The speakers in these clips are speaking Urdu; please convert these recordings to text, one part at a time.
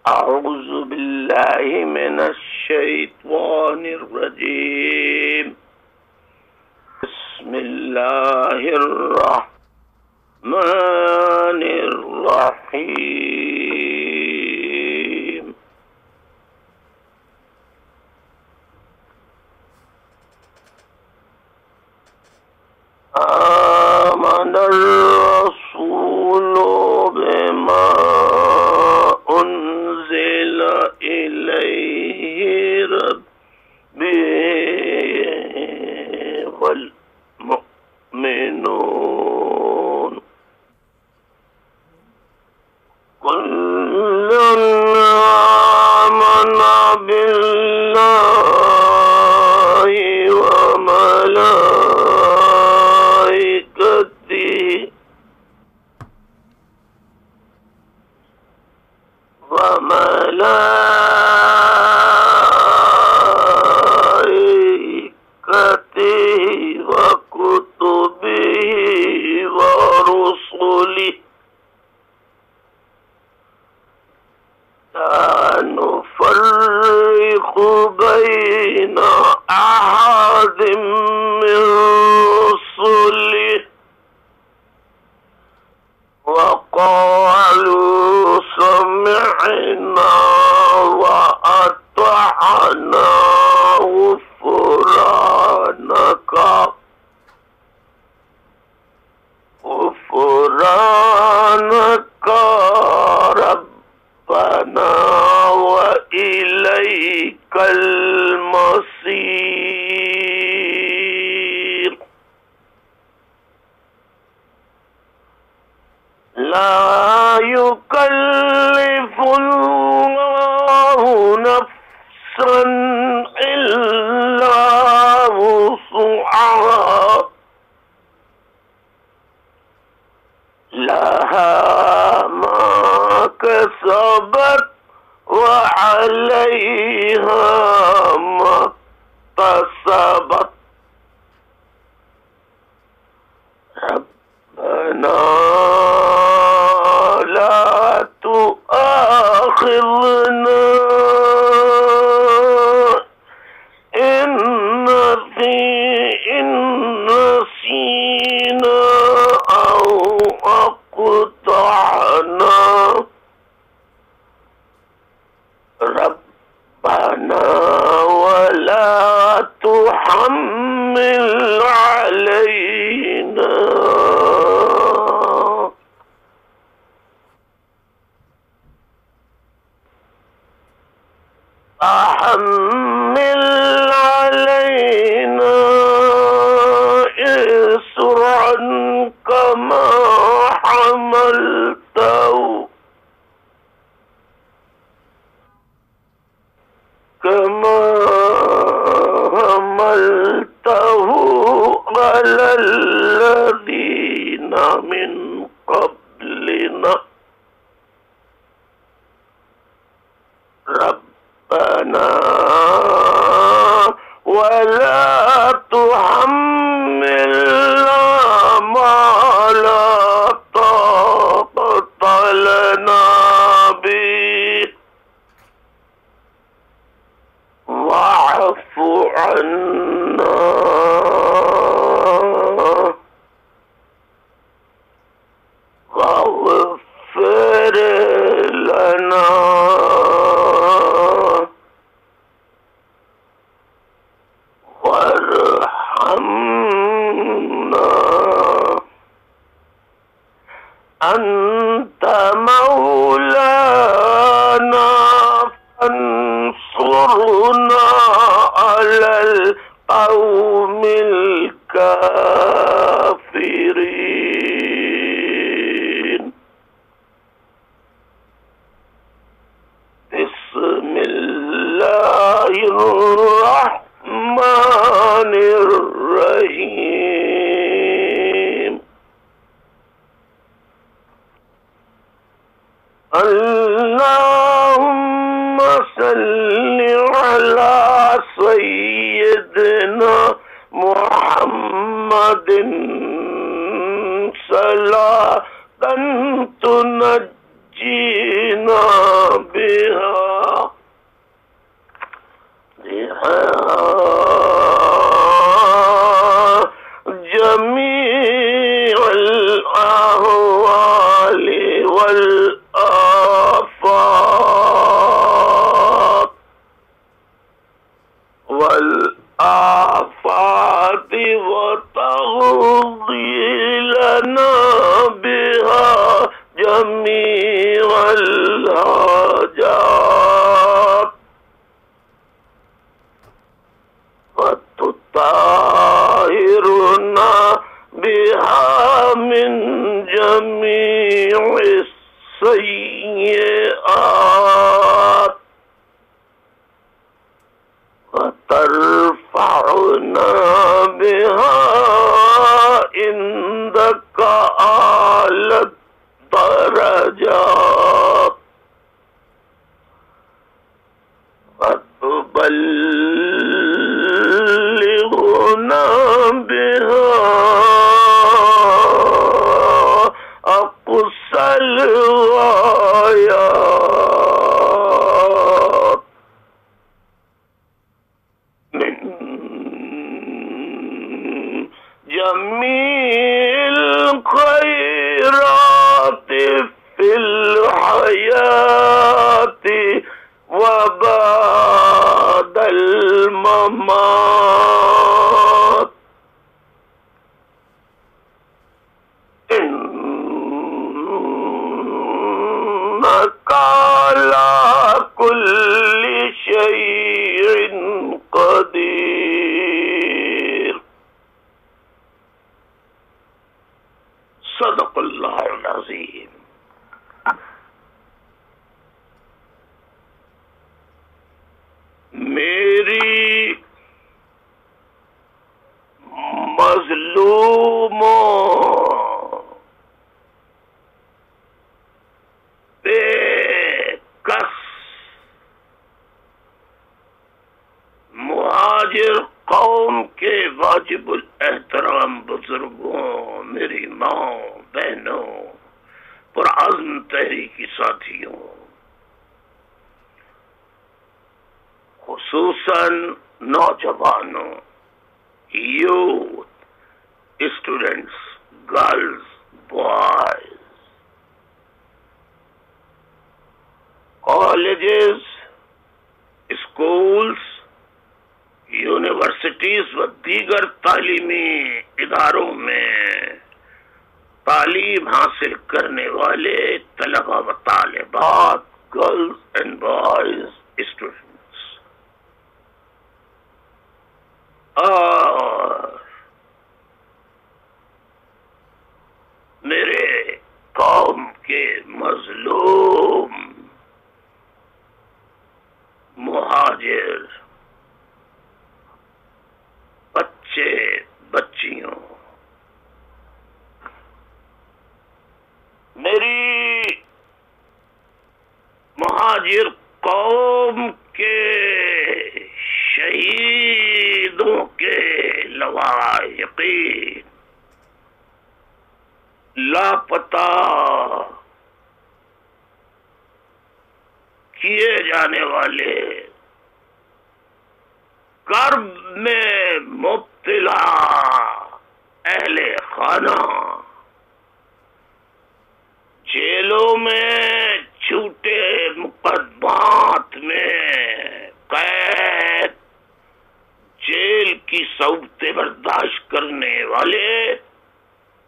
أعوذ بالله من الشيطان الرجيم. بسم الله الرحمن الرحيم. آمن الرسول بما أنزل إليه ربه والمؤمنون كل آمن بالله وملائكته وكتبه ورسله لا نفرق بين أحد من رسله وقالوا سمعنا وأطعنا غفرانك ربنا وإليك المصير. لا يكلف الله نفسا إلا وسعها لها ما كسبت وعليها ما اكتسبت. ربنا لا تؤاخذنا إن نسينا أو أخطأنا. ربنا ولا تحمل علينا إصرا كما حملته على الذين من قبلنا. ربنا ولا تحملنا ما لا طاقة لنا به واعف عنا واغفر لنا وارحمنا أنت مولانا فانصرنا على القوم الكافرين. بسم الله الرحمن الرحيم. اللهم صل على سيدنا محمد صلاة تنجينا بها السيئات وترفعنا بها عندك أعلى الدرجات وتبلغنا بها أقصى الغايات من جميع الخيرات في الحياة وبعد الممات إنك على كل شيء قدير. صدق اللہ العظیم. میری مظلوموں بے کس مہاجر قوم کے واجب الاحترام بزرگوں، میری ماں، بہنوں، پرعزم تحریکی ساتھیوں، خصوصاً نوجوانوں، youth, students, girls, boys, colleges, schools, universities و دیگر تعلیمی اداروں میں تعلیم حاصل کرنے والے طلبہ و طالبات، گرلز اینڈ بوائز، اسٹوڈنٹس، اور میرے قوم کے مظلوم مہاجر بچے بچیوں، میری مہاجر قوم کے شہیدوں کے لواحقین، لاپتہ کیے جانے والے، کرب میں مبتلا اہل خانہ، جیلوں میں جھوٹے مقدمات میں قید، جیل کی صعوبتیں برداشت کرنے والے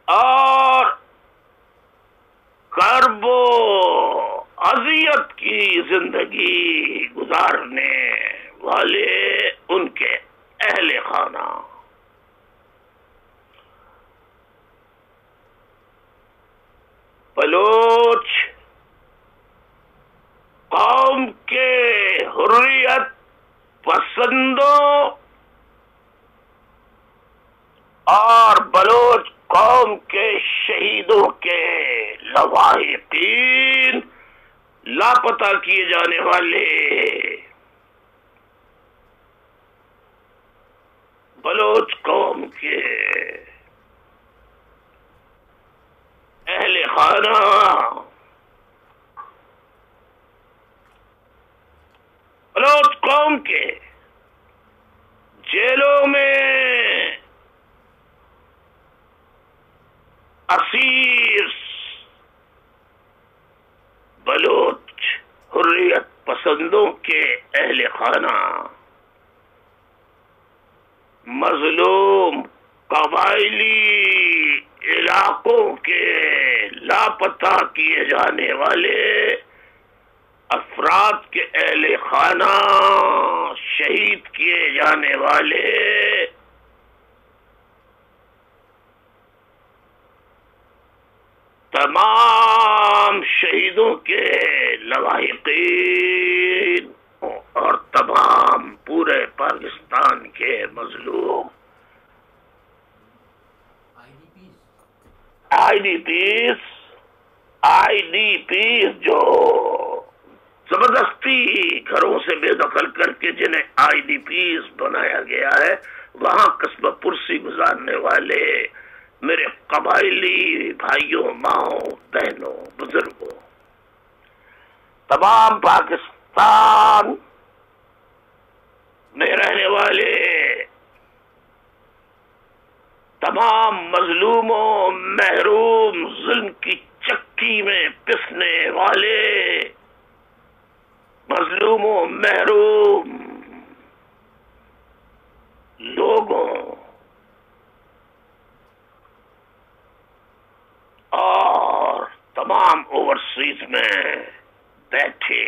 اور کرب و اذیت کی زندگی گزارنے والے ان کے اہل خانہ، بلوچ قوم کے حریت پسندوں اور بلوچ قوم کے شہیدوں کے لواحقین، لاپتہ کیے جانے والے بلوچ قوم کے اہل خانہ، بلوچ قوم کے جیلوں میں اسیر بلوچ حریت پسندوں کے اہل خانہ، مظلوم قبائلی علاقوں کے لاپتہ کیے جانے والے افراد کے اہل خانہ، شہید کیے جانے والے تمام شہیدوں کے لواحقین اور تمام پورے پاکستان کے مظلوم آئی ڈی پیس جو زبردستی گھروں سے بے دخل کر کے جنہیں آئی ڈی پیس بنایا گیا ہے، وہاں قصبہ پرسی گزارنے والے میرے قبائلی بھائیوں، ماؤں، بہنوں، بزرگوں، تمام پاکستان میں رہنے والے تمام مظلوموں، محروم، ظلم کی چکی میں پسنے والے مظلوموں، محروم لوگوں اور تمام اوورسیز میں بیٹھے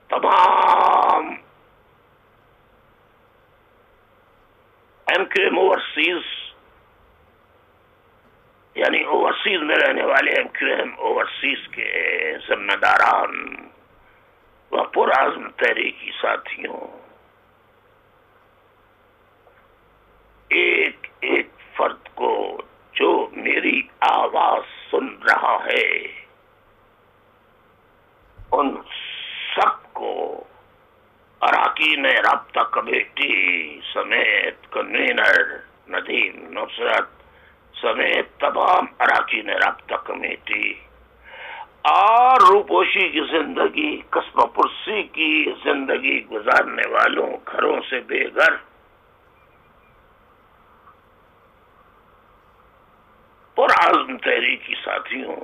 تمام ایم کیو ایم اوورسیز، یعنی اوورسیز میں رہنے والے ایم کیو ایم اوورسیز کے ذمہ داران و پرعزم تحریکی ساتھیوں، ایک ایک فرد کو جو میری آواز سن رہا ہے، ان سب کو اراکین رابطہ کمیٹی سمیت کنوینر ندیم نصرت سمیت تمام اراکین رابطہ کمیٹی اور روپوشی کی زندگی، قصبہ پرسی کی زندگی گزارنے والوں، گھروں سے بے گھر، پرعزم تحریکی ساتھیوں،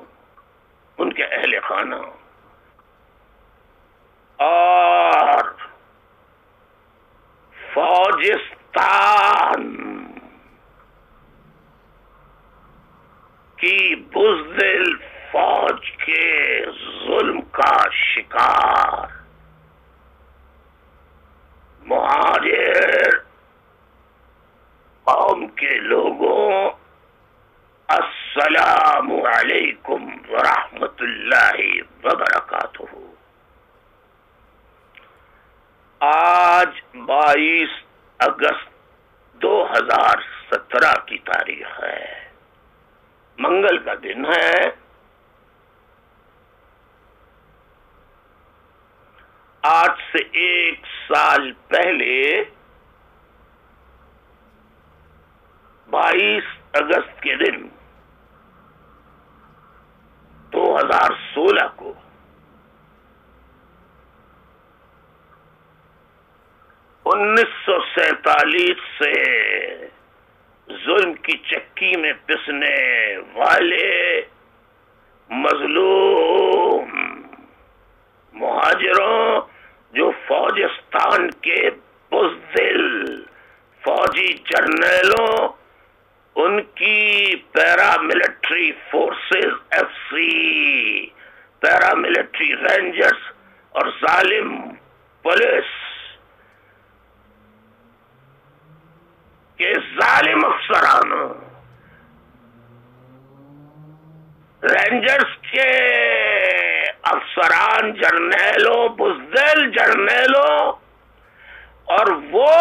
ان کے اہل خانہ اور فوجستان کی بزدل فوج کے ظلم کا شکار مہاجر قوم کے لوگوں، السلام علیکم ورحمۃ اللہ وبرکاتہ۔ آج 22 اگست 2017 کی تاریخ ہے، منگل کا دن ہے۔ آج سے 1 سال پہلے 22 اگست کے دن 2016 کو (1947) سے ظلم کی چکی میں پسنے والے مظلوم مہاجروں، جو فوجستان کے بزدل فوجی جرنیلوں، ان کی پیراملٹری فورسز ایف سی، پیراملٹری رینجرز اور ظالم پولیس کے ظالم افسران، رینجرز کے افسران، جرنیلوں، بزدل جرنیلوں، اور وہ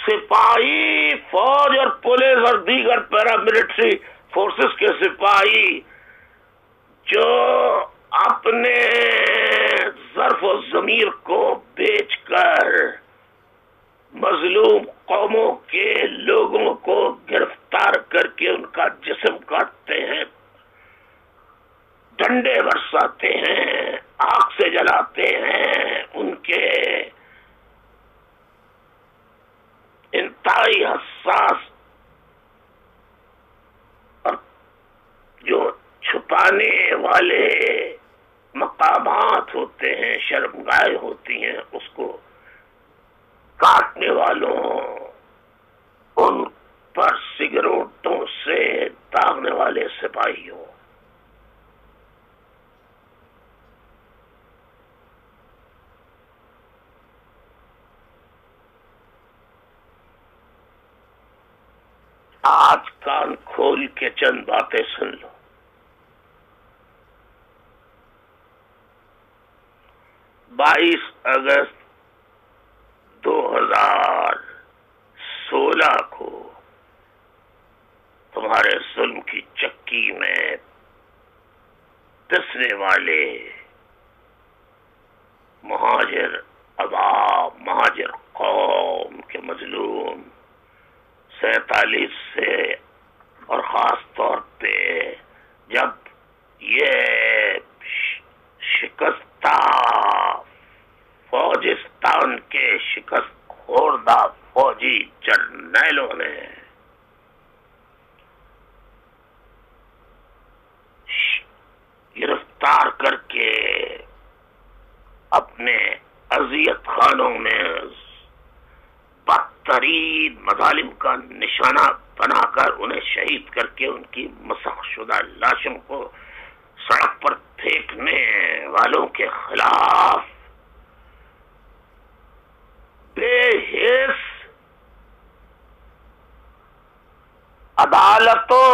سپاہی فوج اور پولیس اور دیگر پیراملٹری فورسز کے سپاہی جو اپنے ظرف و ضمیر کو بیچ کر مظلوم قوموں کے لوگوں کو گرفتار کر کے ان کا جسم کاٹتے ہیں، ڈنڈے برساتے ہیں، آگ سے جلاتے ہیں، ان کے انتہائی حساس اور جو چھپانے والے مقامات ہوتے ہیں، شرمگاہیں ہوتی ہیں، اس کو کاٹنے والوں، ان پر سگریٹوں سے داغنے والے سپاہیوں، آج کان کھول کے چند باتیں سن لو. 22 اگست 2016 کو تمہارے ظلم کی چکی میں پسنے والے مہاجر عوام، مہاجر قوم کے مظلوم 47 سے، اور خاص طور پہ جب یہ شکستہ فوجستان کے شکست خوردہ فوجی جرنیلوں نے گرفتار کر کے اپنے اذیت خانوں میں بدترین مظالم کا نشانہ بنا کر انہیں شہید کر کے ان کی مسخ شدہ لاشوں کو سڑک پر پھینکنے والوں کے خلاف بے حس عدالتوں،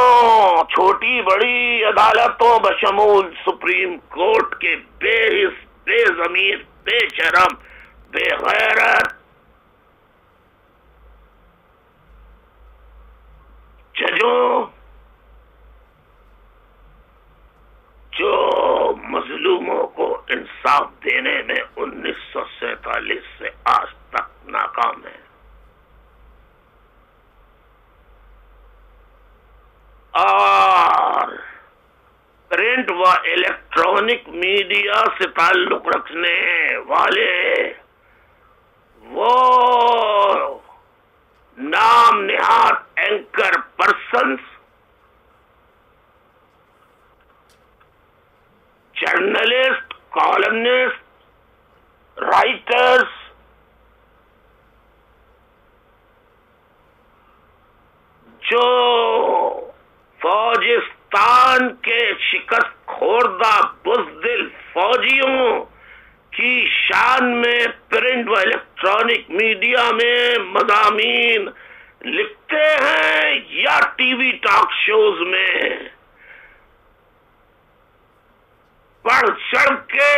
چھوٹی بڑی عدالتوں بشمول سپریم کورٹ کے بے حس، بے ضمیر، بے شرم، بے غیرت ججوں، جو مظلوموں کو انصاف دینے میں 1947 سے آج تک ناکام ہے. اور پرنٹ و الیکٹرانک میڈیا سے تعلق رکھنے والے وہ نام نہاد anchor persons, journalist, columnist, writers, جو فوجستان کے شکست خوردہ بزدل فوجیوں کی شان میں پرنٹ و الیکٹرانک میڈیا میں مضامین لکھتے ہیں یا ٹی وی ٹاک شوز میں بڑھ چڑھ کے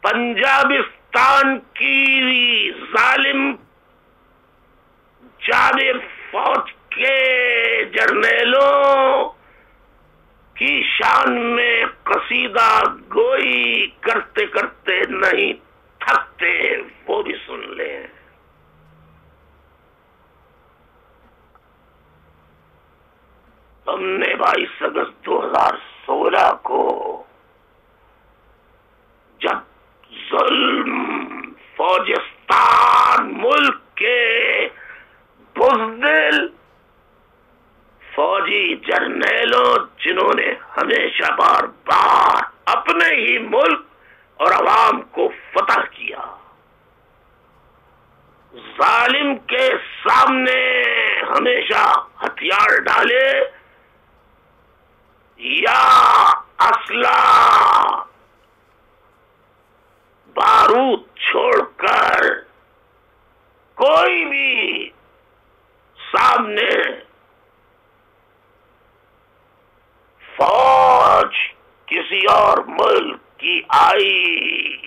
پنجابستان کی ظالم جابر فوج کے جرنیلوں کی شان میں قصیدہ گوئی کرتے کرتے نہیں تھکتے، وہ بھی سن لیں. ہم نے 22 اگست 2016 کو جب ظلم فوجستان ملک کے بزدل فوجی جرنیلوں، جنہوں نے ہمیشہ بار بار اپنے ہی ملک اور عوام کو فتح کیا، ظالم کے سامنے ہمیشہ ہتھیار ڈالے یا اسلحہ بارود چھوڑ کر کوئی بھی سامنے فوج کسی اور ملک کی آئی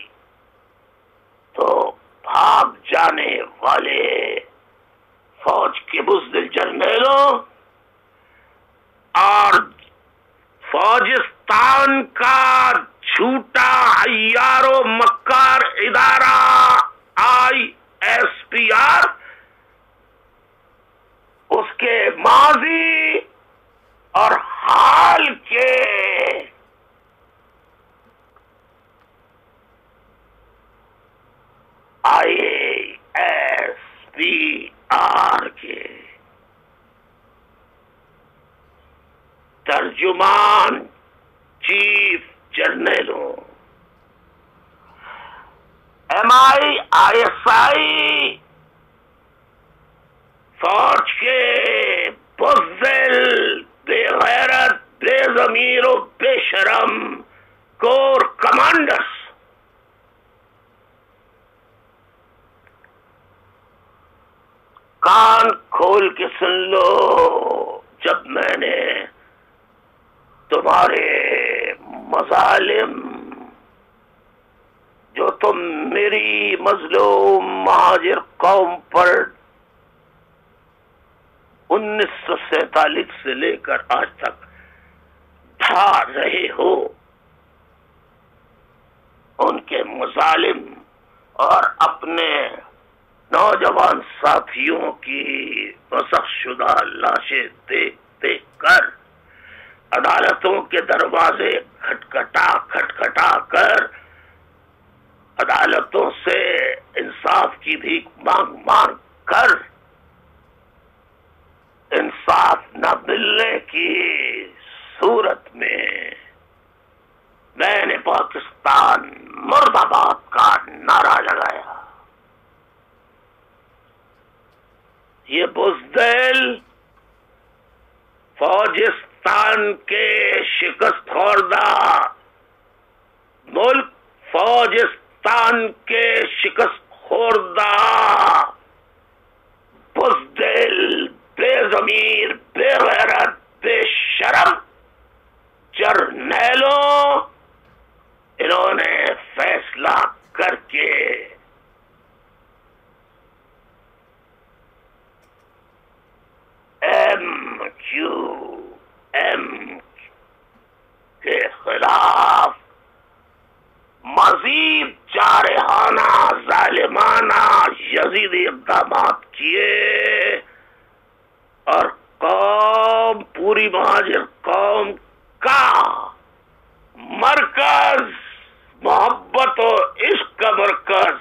تو بھاگ جانے والے فوج کے بزدل جرنیلوں اور فوجستان کا جھوٹا عیار و مکار ادارہ ISPR، اس کے ماضی اور حال کے ISPR کے ترجمان چیف جرنیلوں، MI/ISI فوج کے بزدل، بے غیرت، بے ضمیر و بے شرم کور کمانڈرز، کان کھول کے سن لو. جب میں تمہارے مظالم جو تم میری مظلوم مہاجر قوم پر 1947 سے لے کر آج تک ڈھا رہے ہو، ان کے مظالم اور اپنے نوجوان ساتھیوں کی مسخ شدہ لاشیں دیکھ دیکھ کر عدالتوں کے دروازے کھٹکھٹا کر عدالتوں سے انصاف کی بھیک مانگ کر انصاف نہ ملنے کی صورت میں میں نے پاکستان مرد آباد کا نعرہ لگایا۔ یہ بزدل فوجستان کے شکست خوردہ ملک، فوجستان کے شکست خوردہ بزدل، بے ضمیر، بے غیرت، بے شرم جرنیلوں، انہوں نے فیصلہ کر کے ایم کے خلاف مزید جارحانہ، ظالمانہ، یزیدی اقدامات کیے اور قوم، پوری مہاجر قوم کا مرکز، محبت و عشق کا مرکز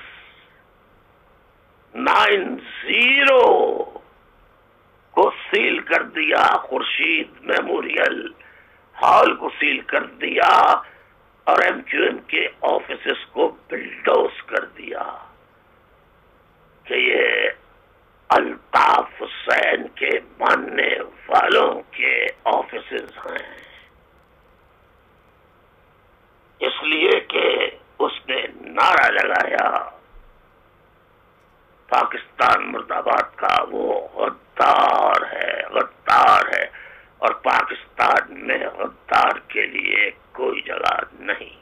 90 کو سیل کر دیا، خورشید میموریل ہال کو سیل کر دیا اور ایم کیو ایم کے آفیسز کو بلڈوز کر دیا کہ یہ الطاف حسین کے ماننے والوں کے آفیسز ہیں، اس لیے کہ اس نے نعرہ لگایا پاکستان مرد آباد کا وہ غدار ہے اور پاکستان میں غدار کے لیے کوئی جگہ نہیں۔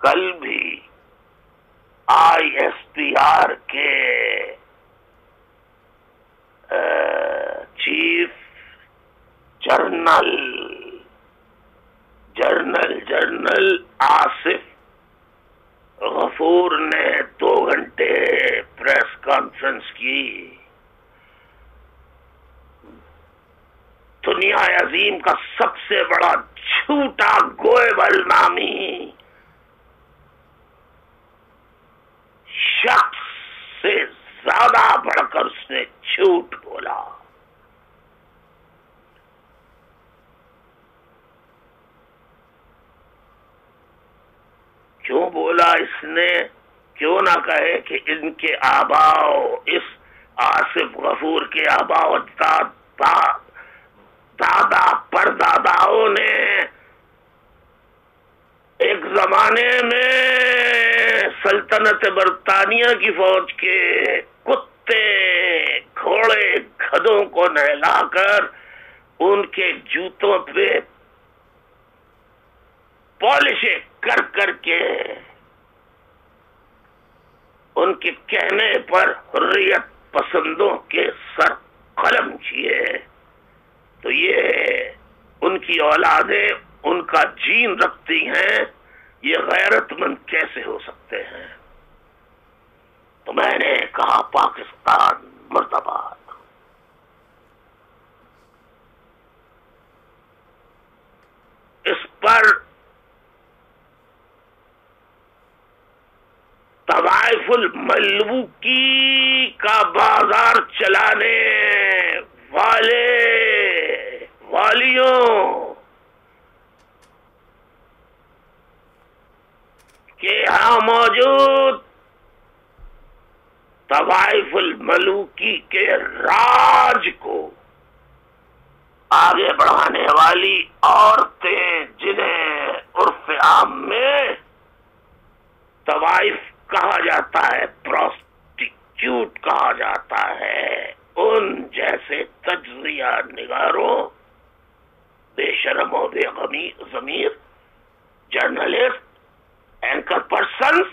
کل بھی آئی ایس پی آر کے چیف جنرل آصف غفور نے 2 گھنٹے پریس کانفرنس کی، دنیا عظیم کا سب سے بڑا جھوٹا گوئبل نامی شخص سے زیادہ بڑھ کر اس نے جھوٹ بولا۔ کیوں بولا اس نے؟ کیوں نہ کہے کہ ان کے آباؤ، اس آصف غفور کے آباؤ اجداد، دادا پرداداؤں نے ایک زمانے میں سلطنت برطانیہ کی فوج کے کتے، گھوڑے، گدھوں کو نہلا کر ان کے جوتوں پہ پالشیں کر کر کے ان کے کہنے پر حریت پسندوں کے سر قلم کیے، تو یہ ان کی اولادیں ان کا جین رکھتی ہیں، یہ غیرت مند کیسے ہو سکتے ہیں؟ تو میں نے کہا پاکستان مرد آباد۔ اس پر طوائف الملوکی کا بازار چلانے والیوں کے ہاں موجود طوائف الملوکی کے راج کو آگے بڑھانے والی عورتیں، جنہیں عرف عام میں طوائف کہا جاتا ہے، پروسٹیٹیوٹ کہا جاتا ہے، ان جیسے تجزیہ تجزیہ نگاروں، بے شرم و بے ضمیر، journalist, anchor persons,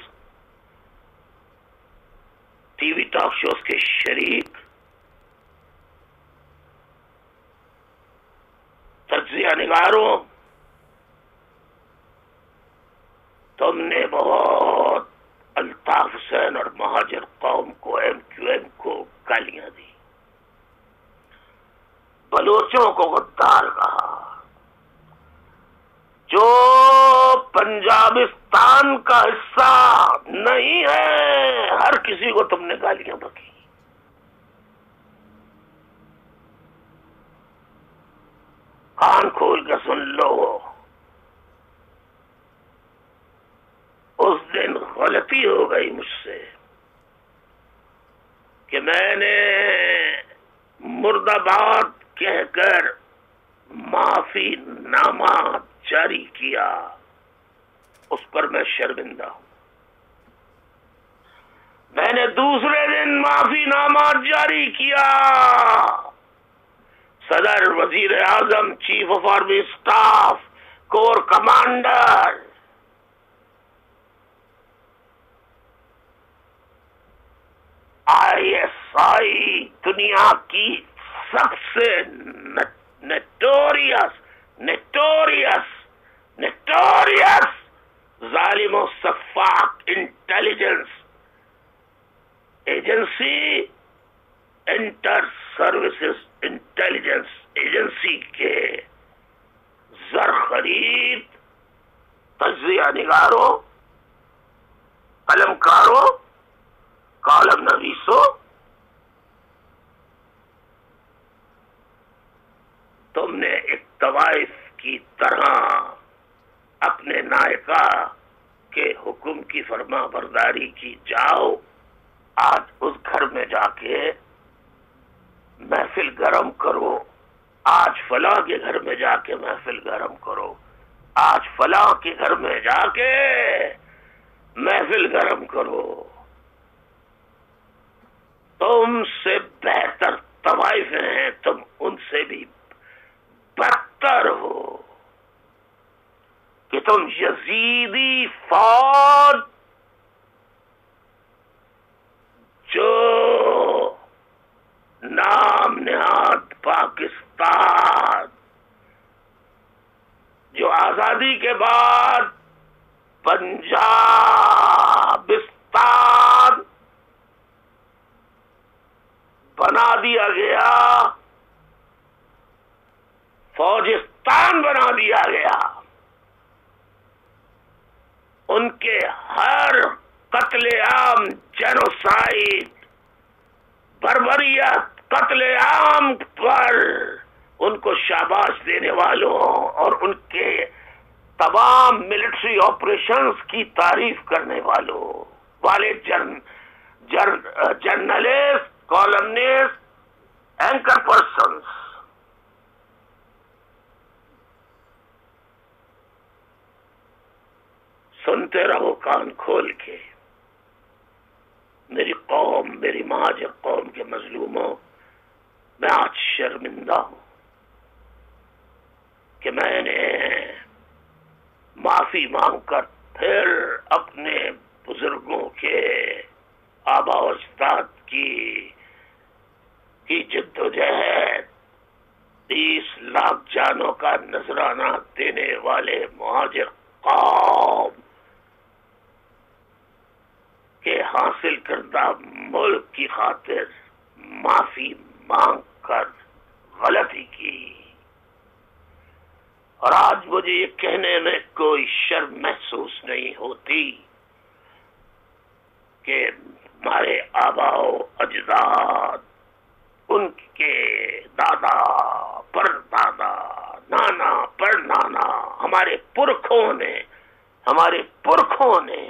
T V talk shows کے شریک، تجزیہ نگاروں، تم نے بہت الطاف حسین اور مہاجر قوم کو، ایم کیو ایم کو گالیاں دی، بلوچوں کو غدار کہا، جو پنجابستان کا حصہ نہیں ہے ہر کسی کو تم نے گالیاں بکی۔ کان کھول کے سن لو، اس دن غلطی ہو گئی مجھ سے کہ میں نے مرد آباد کہہ کر معافی نامہ جاری کیا، اس پر میں شرمندہ ہوں۔ میں نے دوسرے دن معافی نامہ جاری کیا، صدر، وزیر اعظم، chief of army staff, corps commander, I S I, دنیا کی سب سے نیٹوریس ظالم و سفاک intelligence agency, inter services intelligence agency کے زر خرید، تجزیہ نگاروں، قلمکاروں، کالم نویسوں، تم نے ایک طوائف کی طرح اپنے نائکہ کے حکم کی فرما برداری کی۔ جاؤ آج اس گھر میں جا کے محفل گرم کرو، آج فلاں کے گھر میں جا کے محفل گرم کرو، آج فلاں کے گھر میں جا کے محفل گرم کرو۔ تم سے بہتر طوائف ہیں، تم ان سے بھی بدتر ہو کہ تم یزیدی فوج جو نام نہاد پاکستان، جو آزادی کے بعد پنجابستان بنا دیا گیا، فوجستان بنا دیا گیا، ان کے ہر قتل عام، جینوسائیڈ، بربریت، قتل عام پر ان کو شاباش دینے والوں اور ان کے تمام ملٹری آپریشنز کی تعریف کرنے والے جرنلسٹ، کالمنسٹ، اینکر پرسنز، سنتے رہو کان کھول کے۔ میری قوم، میری مہاجر قوم کے مظلوموں، میں آج شرمندہ ہوں کہ میں نے معافی مانگ کر پھر اپنے بزرگوں کے، آبا و اجداد کی جدوجہد، 30 لاکھ جانوں کا نذرانہ دینے والے مہاجر قوم کے حاصل کردہ ملک کی خاطر معافی مانگ کر غلطی کی، اور آج مجھے یہ کہنے میں کوئی شرم محسوس نہیں ہوتی کہ ہمارے آبا و اجداد، ان کے دادا پردادا، نانا پرنانا، ہمارے پرکھوں نے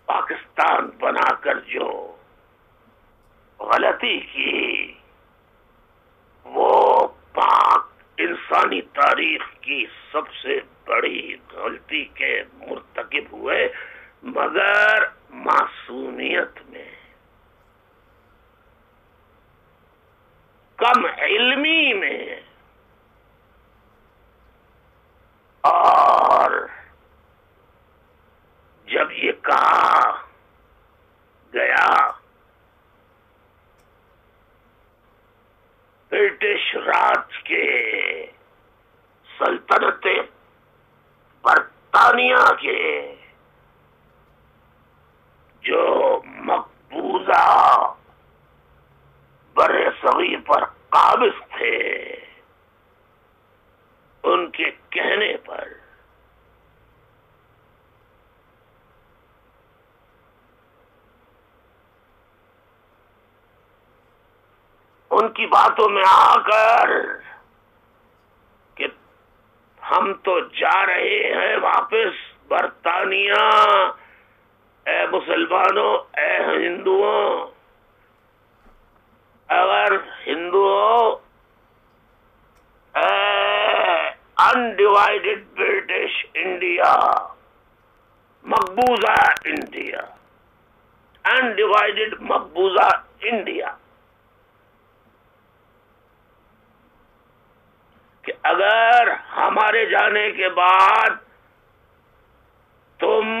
پاکستان بنا کر جو غلطی کی، وہ پاک انسانی تاریخ کی سب سے بڑی غلطی کے مرتکب ہوئے، مگر معصومیت میں۔ نظام علمی میں اور جب یہ کہا گیا برٹش راج کے سلطنت برطانیہ کے جو مقبوضہ بر صغیر پر قابض تھے، ان کے کہنے پر ان کی باتوں میں آ کر کہ ہم تو جا رہے ہیں واپس برطانیہ، اے مسلمانوں، اے ہندوؤں، اگر ہندوؤں انڈیوائڈڈ برٹش انڈیا، مقبوضہ انڈیا، انڈیوائڈڈ مقبوضہ انڈیا، کہ اگر ہمارے جانے کے بعد تم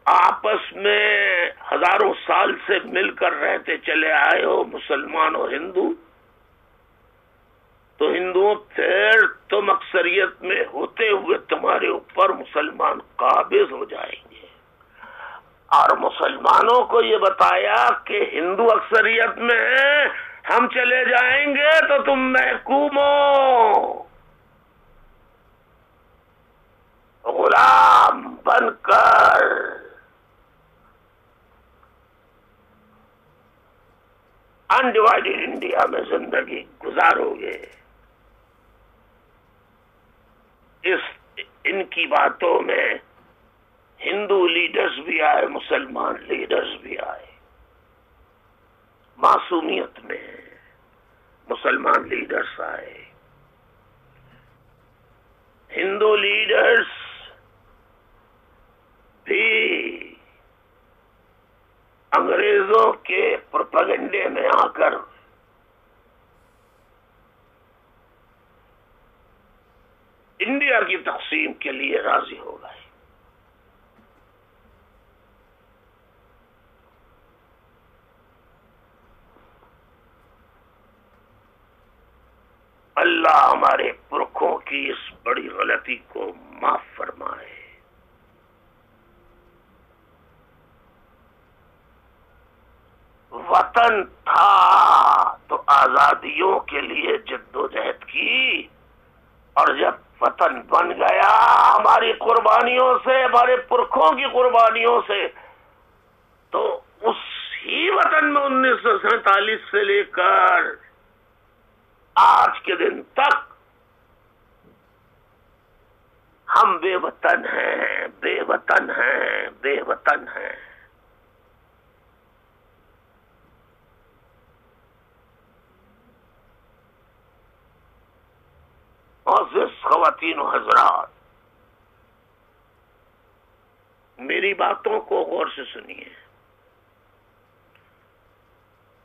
آپس میں ہزاروں سال سے مل کر رہتے چلے آئے ہو مسلمان و ہندو، تو ہندوؤں پھر تم اکثریت میں ہوتے ہوئے تمہارے اوپر مسلمان قابض ہو جائیں گے، اور مسلمانوں کو یہ بتایا کہ ہندو اکثریت میں ہیں، ہم چلے جائیں گے تو تم محکوم ہو، غلام بن کر انڈیوائڈڈ انڈیا میں زندگی گزارو گے۔ ان کی باتوں میں ہندو لیڈرز بھی آئے، مسلمان لیڈرز بھی آئے، معصومیت میں مسلمان لیڈرز آئے، ہندو لیڈرز بھی انگریزوں کے پروپیگنڈے میں آ کر انڈیا کی تقسیم کے لیے راضی ہو گئے۔ اللہ ہمارے پرکھوں کی اس بڑی غلطی کو معاف فرمائے۔ وطن تھا تو آزادیوں کے لیے جدوجہد کی، اور جب وطن بن گیا ہماری قربانیوں سے، ہمارے پرکھوں کی قربانیوں سے، تو اس ہی وطن میں 1947 سے لے کر آج کے دن تک ہم بے وطن ہیں، بے وطن ہیں، بے وطن ہیں۔ معزز خواتین و حضرات، میری باتوں کو غور سے سنیے۔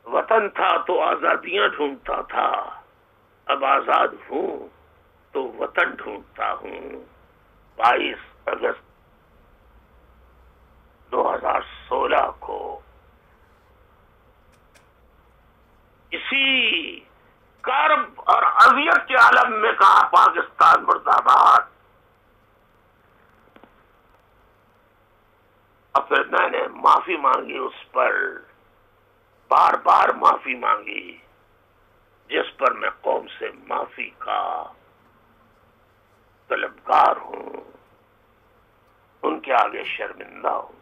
وطن تھا تو آزادیاں ڈھونڈتا تھا، اب آزاد ہوں تو وطن ڈھونڈتا ہوں۔ 22 اگست 2016 کو اسی کرب اور اذیت کے عالم میں کہا پاکستان مرد آباد، اور پھر میں نے معافی مانگی، اس پر بار بار معافی مانگی، جس پر میں قوم سے معافی کا طلبگار ہوں، ان کے آگے شرمندہ ہوں۔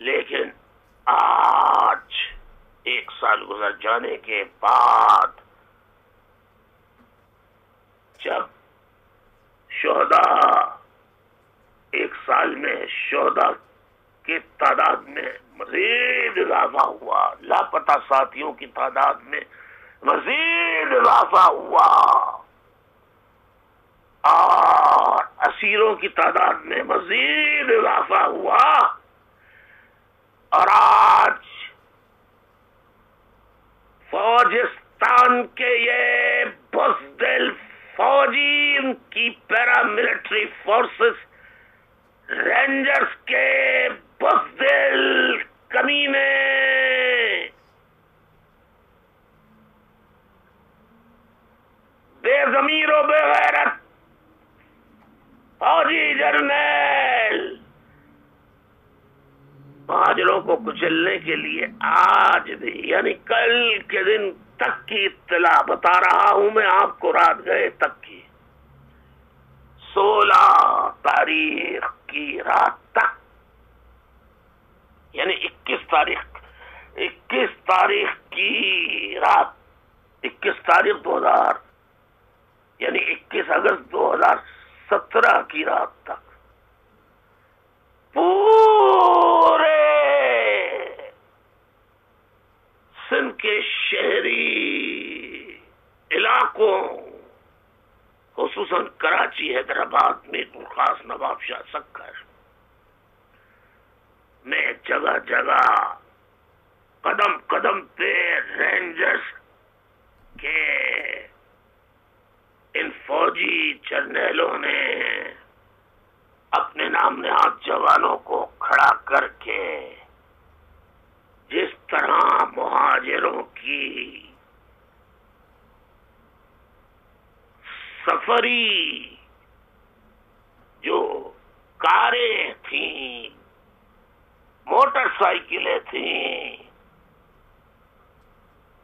لیکن آج 1 سال گزر جانے کے بعد جب شہداء 1 سال میں شہداء کی تعداد میں مزید اضافہ ہوا، لاپتہ ساتھیوں کی تعداد میں مزید اضافہ ہوا، اور اسیروں کی تعداد میں مزید اضافہ ہوا، اور آج ان کے یہ بزدل فوجی، ان کی پیراملٹری فورسز، رینجرز کے بزدل کمینے، بے ضمیر و بے غیرت فوجی جرنیل مہاجروں کو کچلنے کے لیے آج بھی، یعنی کل کے دن تک کی اطلاع بتا رہا ہوں میں آپ کو، رات گئے تک کی، 16 تاریخ کی رات تک، یعنی 21 تاریخ کی رات، 21 تاریخ 2000 یعنی 21 اگست 2017 کی رات تک پورے سندھ کے شہری علاقوں، خصوصاً کراچی، حیدرآباد، میرپور خاص، نواب شاہ، سکر میں جگہ جگہ قدم قدم پہ رینجرز کے ان فوجی جرنیلوں نے اپنے نام نہاد جوانوں کو کھڑا کر کے جس طرح مہاجروں کی سفری جو کاریں تھیں، موٹر سائیکلیں تھیں،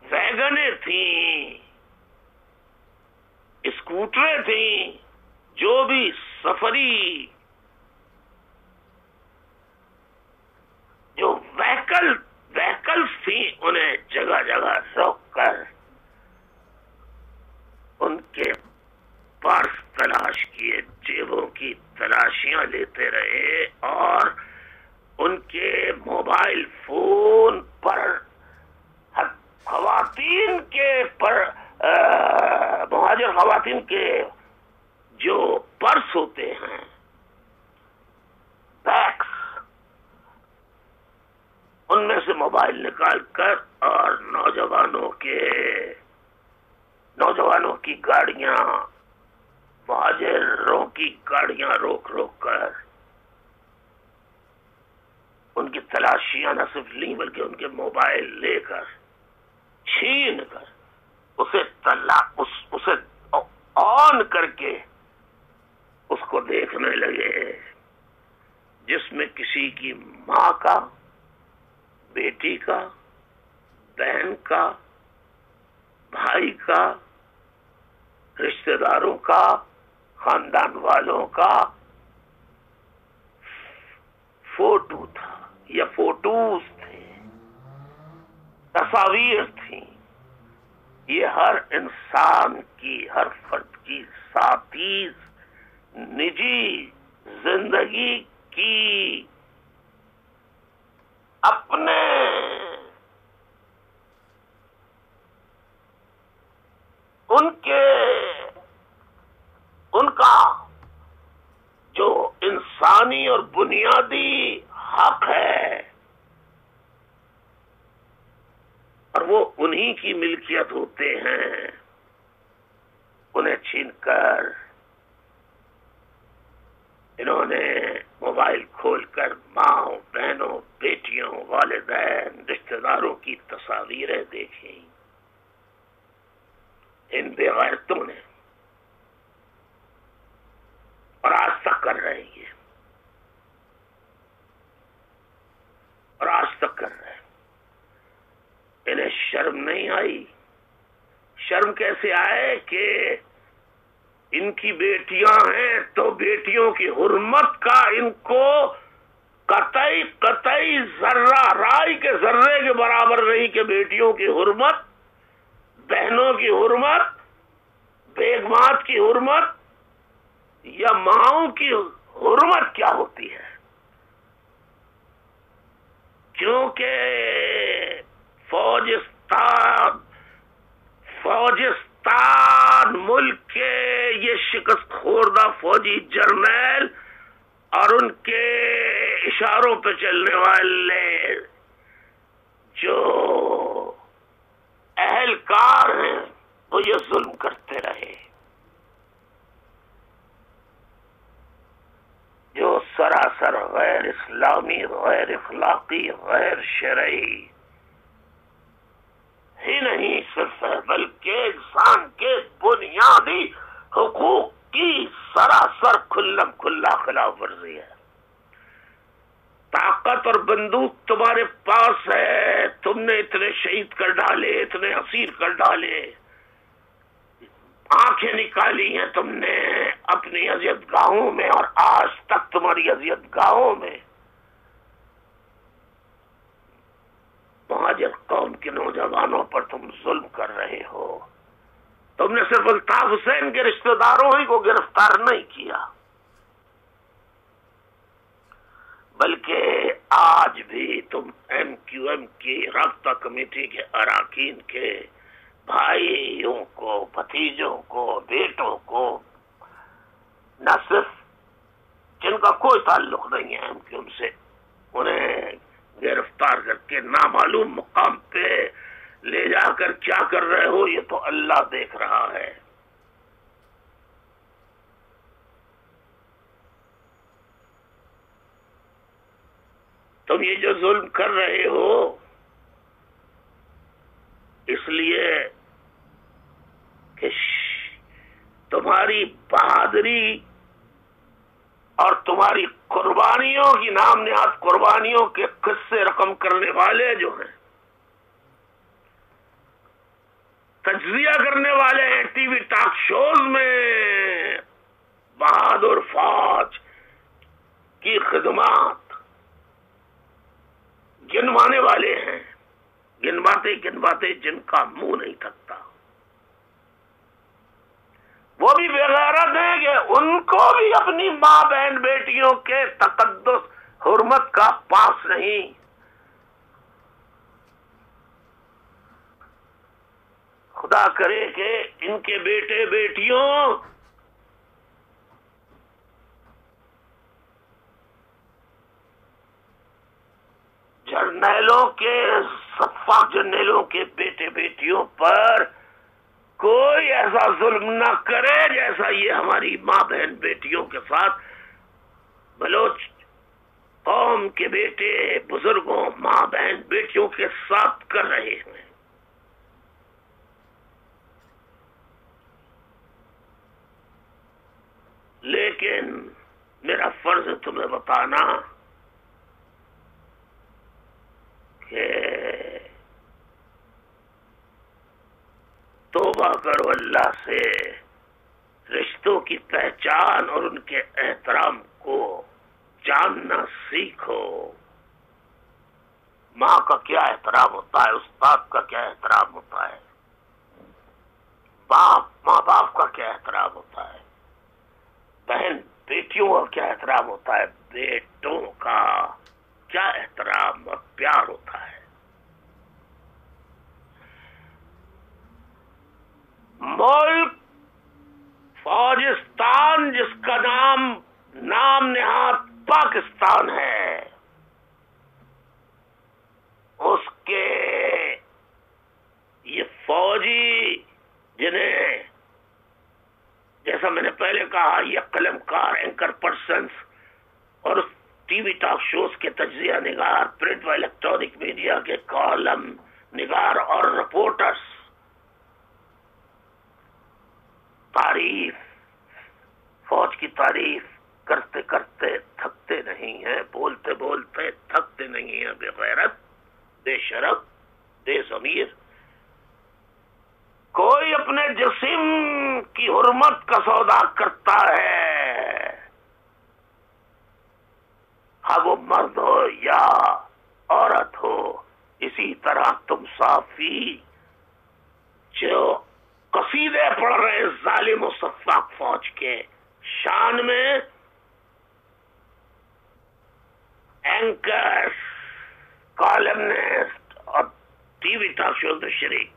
ویگنیں تھیں، اسکوٹریں تھیں، جو بھی سفری جو وہیکلز تھیں، انہیں جگہ جگہ روک کر ان کے پرس تلاش کیے، جیبوں کی تلاشیاں لیتے رہے، اور ان کے موبائل فون پر خواتین کے مہاجر خواتین کے جو پرس ہوتے ہیں، بیگس، ان میں سے موبائل نکال کر اور نوجوانوں کی گاڑیاں، مہاجروں کی گاڑیاں روک روک کر ان کی تلاشیاں نہ صرف لیں بلکہ ان کے موبائل لے کر، چھین کر، اسے آن کر کے اس کو دیکھنے لگے، جس میں کسی کی ماں کا، بیٹی کا، بہن کا، بھائی کا، رشتہ داروں کا، خاندان والوں کا فوٹو تھا یا فوٹوز تھے، تصاویر تھیں۔ یہ ہر انسان کی، ہر فرد کی ذاتی نجی زندگی کی اپنے ان کا جو انسانی اور بنیادی حق ہے، اور وہ انہی کی ملکیت ہوتے ہیں، انہیں چھین کر انہوں نے موبائل کھول کر ماں، بہنوں، بیٹیوں، والدین، رشتہ داروں کی تصاویریں دیکھیں ان بے غیرتوں نے، اور آج تک کر رہے ہیں، اور آج تک کر رہے ہیں۔ انہیں شرم نہیں آئی؟ شرم کیسے آئے کہ ان کی بیٹیاں ہیں تو بیٹیوں کی حرمت کا ان کو قطعی ذرہ، رائی کے ذرے کے برابر نہیں کہ بیٹیوں کی حرمت، بہنوں کی حرمت، بیگمات کی حرمت یا ماؤں کی حرمت کیا ہوتی ہے؟ کیونکہ فوجستان ملک کے یہ شکست خوردہ فوجی جرنیل اور ان کے اشاروں پہ چلنے والے جو اہلکار ہیں، ظلم کرتے رہے، جو سراسر غیر اسلامی، غیر اخلاقی، غیر شرعی ہی نہیں صرف ہے، بلکہ انسان کے بنیادی حقوق کی سراسر کھلم کھلا خلاف ورزی ہے۔ طاقت اور بندوق تمہارے پاس ہے، تم نے اتنے شہید کر ڈالے، اتنے اسیر کر ڈالے، آنکھیں نکالی ہیں تم نے اپنی اذیت گاہوں میں، اور آج تک تمہاری اذیت گاہوں میں مہاجر قوم کے نوجوانوں پر تم ظلم کر رہے ہو۔ تم نے صرف الطاف حسین کے رشتہ داروں ہی کو گرفتار نہیں کیا، بلکہ آج بھی تم ایم کیو ایم کی رابطہ کمیٹی کے اراکین کے بھائیوں کو، بھتیجوں کو، بیٹوں کو، نہ صرف جن کا کوئی تعلق نہیں ہے ایم کیو ایم سے، انہیں گرفتار کر کے نامعلوم مقام پہ لے جا کر کیا کر رہے ہو یہ تو اللہ دیکھ رہا ہے۔ تم یہ جو ظلم کر رہے ہو اس لیے کہ تمہاری بہادری اور تمہاری قربانیوں کی نام نہاد قربانیوں کے قصے رقم کرنے والے جو ہیں، تجزیہ کرنے والے ہیں ٹی وی ٹاک شوز میں، بہادر فوج کی خدمات گنوانے والے ہیں، گنواتے جن کا منہ نہیں تھکتا، وہ بھی بغیرت ہیں کہ ان کو بھی اپنی ماں بہن بیٹیوں کے تقدس حرمت کا پاس نہیں۔ خدا کرے کہ ان کے بیٹے بیٹیوں جرنیلوں کے، سفاک جرنیلوں کے بیٹے بیٹیوں پر کوئی ایسا ظلم نہ کرے جیسا یہ ہماری ماں بہن بیٹیوں کے ساتھ بلوچ قوم کے بیٹے بزرگوں، ماں بہن بیٹیوں کے ساتھ کر رہے ہیں۔ لیکن میرا فرض ہے تمہیں بتانا کہ توبہ کرو اللہ سے، رشتوں کی پہچان اور ان کے احترام کو جاننا سیکھو۔ ماں کا کیا احترام ہوتا ہے، استاد کا کیا احترام ہوتا ہے، ماں باپ کا کیا احترام ہوتا ہے، بہن بیٹیوں کا کیا احترام ہوتا ہے، بیٹوں کا کیا احترام اور پیار ہوتا ہے۔ ملک فوجستان جس کا نام نہاد پاکستان ہے، اس کے یہ فوجی جنہیں جیسا میں نے پہلے کہا یہ قلم کار، اینکر پرسنز اور اس ٹی وی ٹاک شوز کے تجزیہ نگار، پرنٹ و الیکٹرانک میڈیا کے کالم نگار اور رپورٹرز تعریف، فوج کی تعریف کرتے کرتے تھکتے نہیں ہیں، بولتے بولتے تھکتے نہیں ہیں، بے غیرت، بے شرف، بے ضمیر۔ کوئی اپنے جسم کی حرمت کا سودا کرتا ہے، ہاں وہ مرد ہو یا عورت ہو۔ اسی طرح تم صافی جو قصیدے پڑھ رہے ظالم و سفاک فوج کے شان میں، اینکر، کالمنسٹ اور ٹی وی ٹاک شوز میں شریک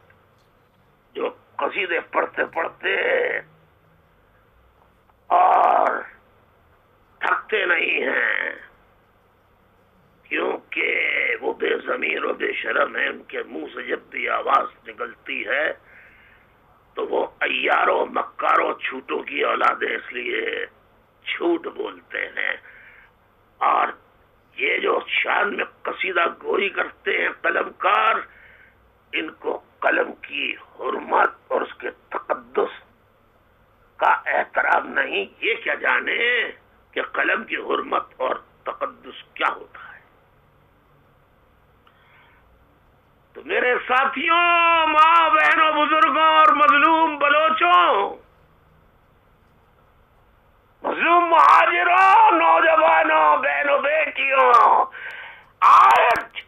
جو قصیدے پڑھتے پڑھتے اور تھکتے نہیں ہیں کیونکہ وہ بے ضمیر و بے شرم ہیں، ان کے منہ سے جب بھی آواز نکلتی ہے تو وہ عیاروں مکاروں جھوٹوں کی اولادیں اس لیے جھوٹ بولتے ہیں. اور یہ جو شان میں قصیدہ گوئی کرتے ہیں قلم کار، ان کو قلم کی حرمت اور اس کے تقدس کا احترام نہیں. یہ کیا جانے کہ قلم کی حرمت اور تقدس کیا ہوتا ہے. تو میرے ساتھیوں، ماں بہنوں، بزرگوں اور مظلوم بلوچوں، مظلوم مہاجروں، نوجوانوں، بہنوں، بیٹیوں، آج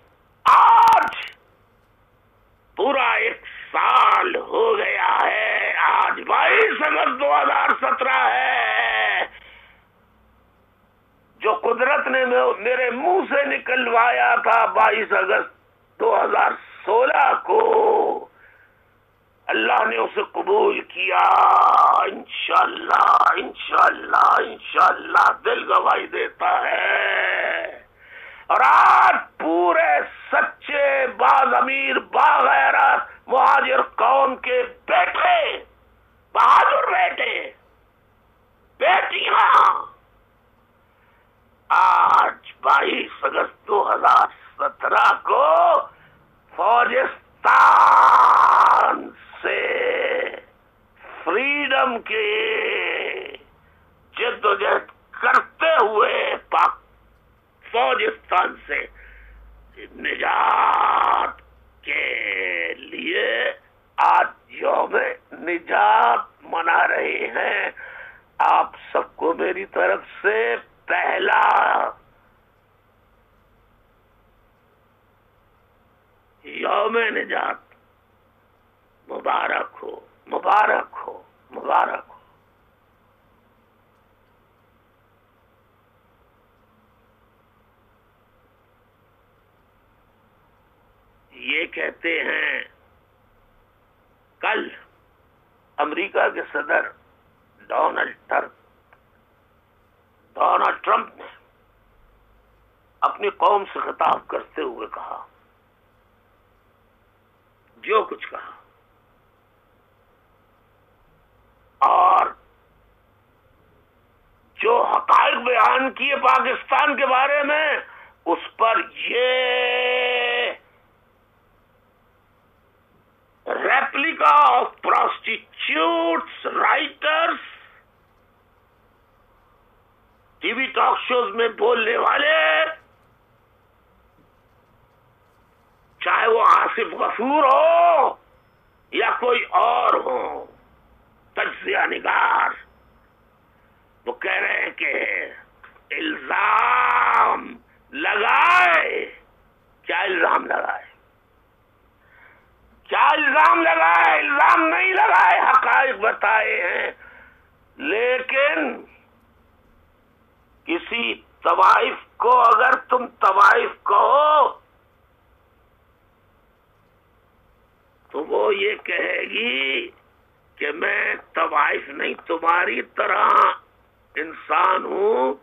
پورا 1 سال ہو گیا ہے. آج 22 اگست 2017 ہے، جو قدرت نے میرے منہ سے نکلوایا تھا 22 اگست 2016 کو، اللہ نے اسے قبول کیا. انشاءاللہ انشاءاللہ انشاءاللہ دل گواہی دیتا ہے. اور آج پورے سچے باضمیر باغیرت مہاجر قوم کے بیٹے، بہادر بیٹے، بیٹیاں، آج 22 اگست 2017 کو فوجستان سے فریڈم کے جد و جہد کرتے ہوئے فوجستان سے نجات کے لیے آج یوم نجات منا رہے ہیں. آپ سب کو میری طرف سے پہلا یوم نجات مبارک ہو، مبارک ہو، مبارک ہو. یہ کہتے ہیں کل امریکہ کے صدر ڈونلڈ ٹرمپ نے اپنی قوم سے خطاب کرتے ہوئے کہا، جو کچھ کہا، اور جو حقائق بیان کیے پاکستان کے بارے میں، اس پر یہ replica of prostitutes, writers, T V talk shows میں بولنے والے، چاہے وہ آصف غفور ہو یا کوئی اور ہو، تجزیہ نگار، وہ کہہ رہے ہیں کہ الزام لگائے. کیا الزام لگائے؟ کیا الزام لگائے؟ الزام نہیں لگائے، حقائق بتائے ہیں. لیکن کسی طوائف کو اگر تم طوائف کہو تو وہ یہ کہے گی کہ میں طوائف نہیں، تمہاری طرح انسان ہوں،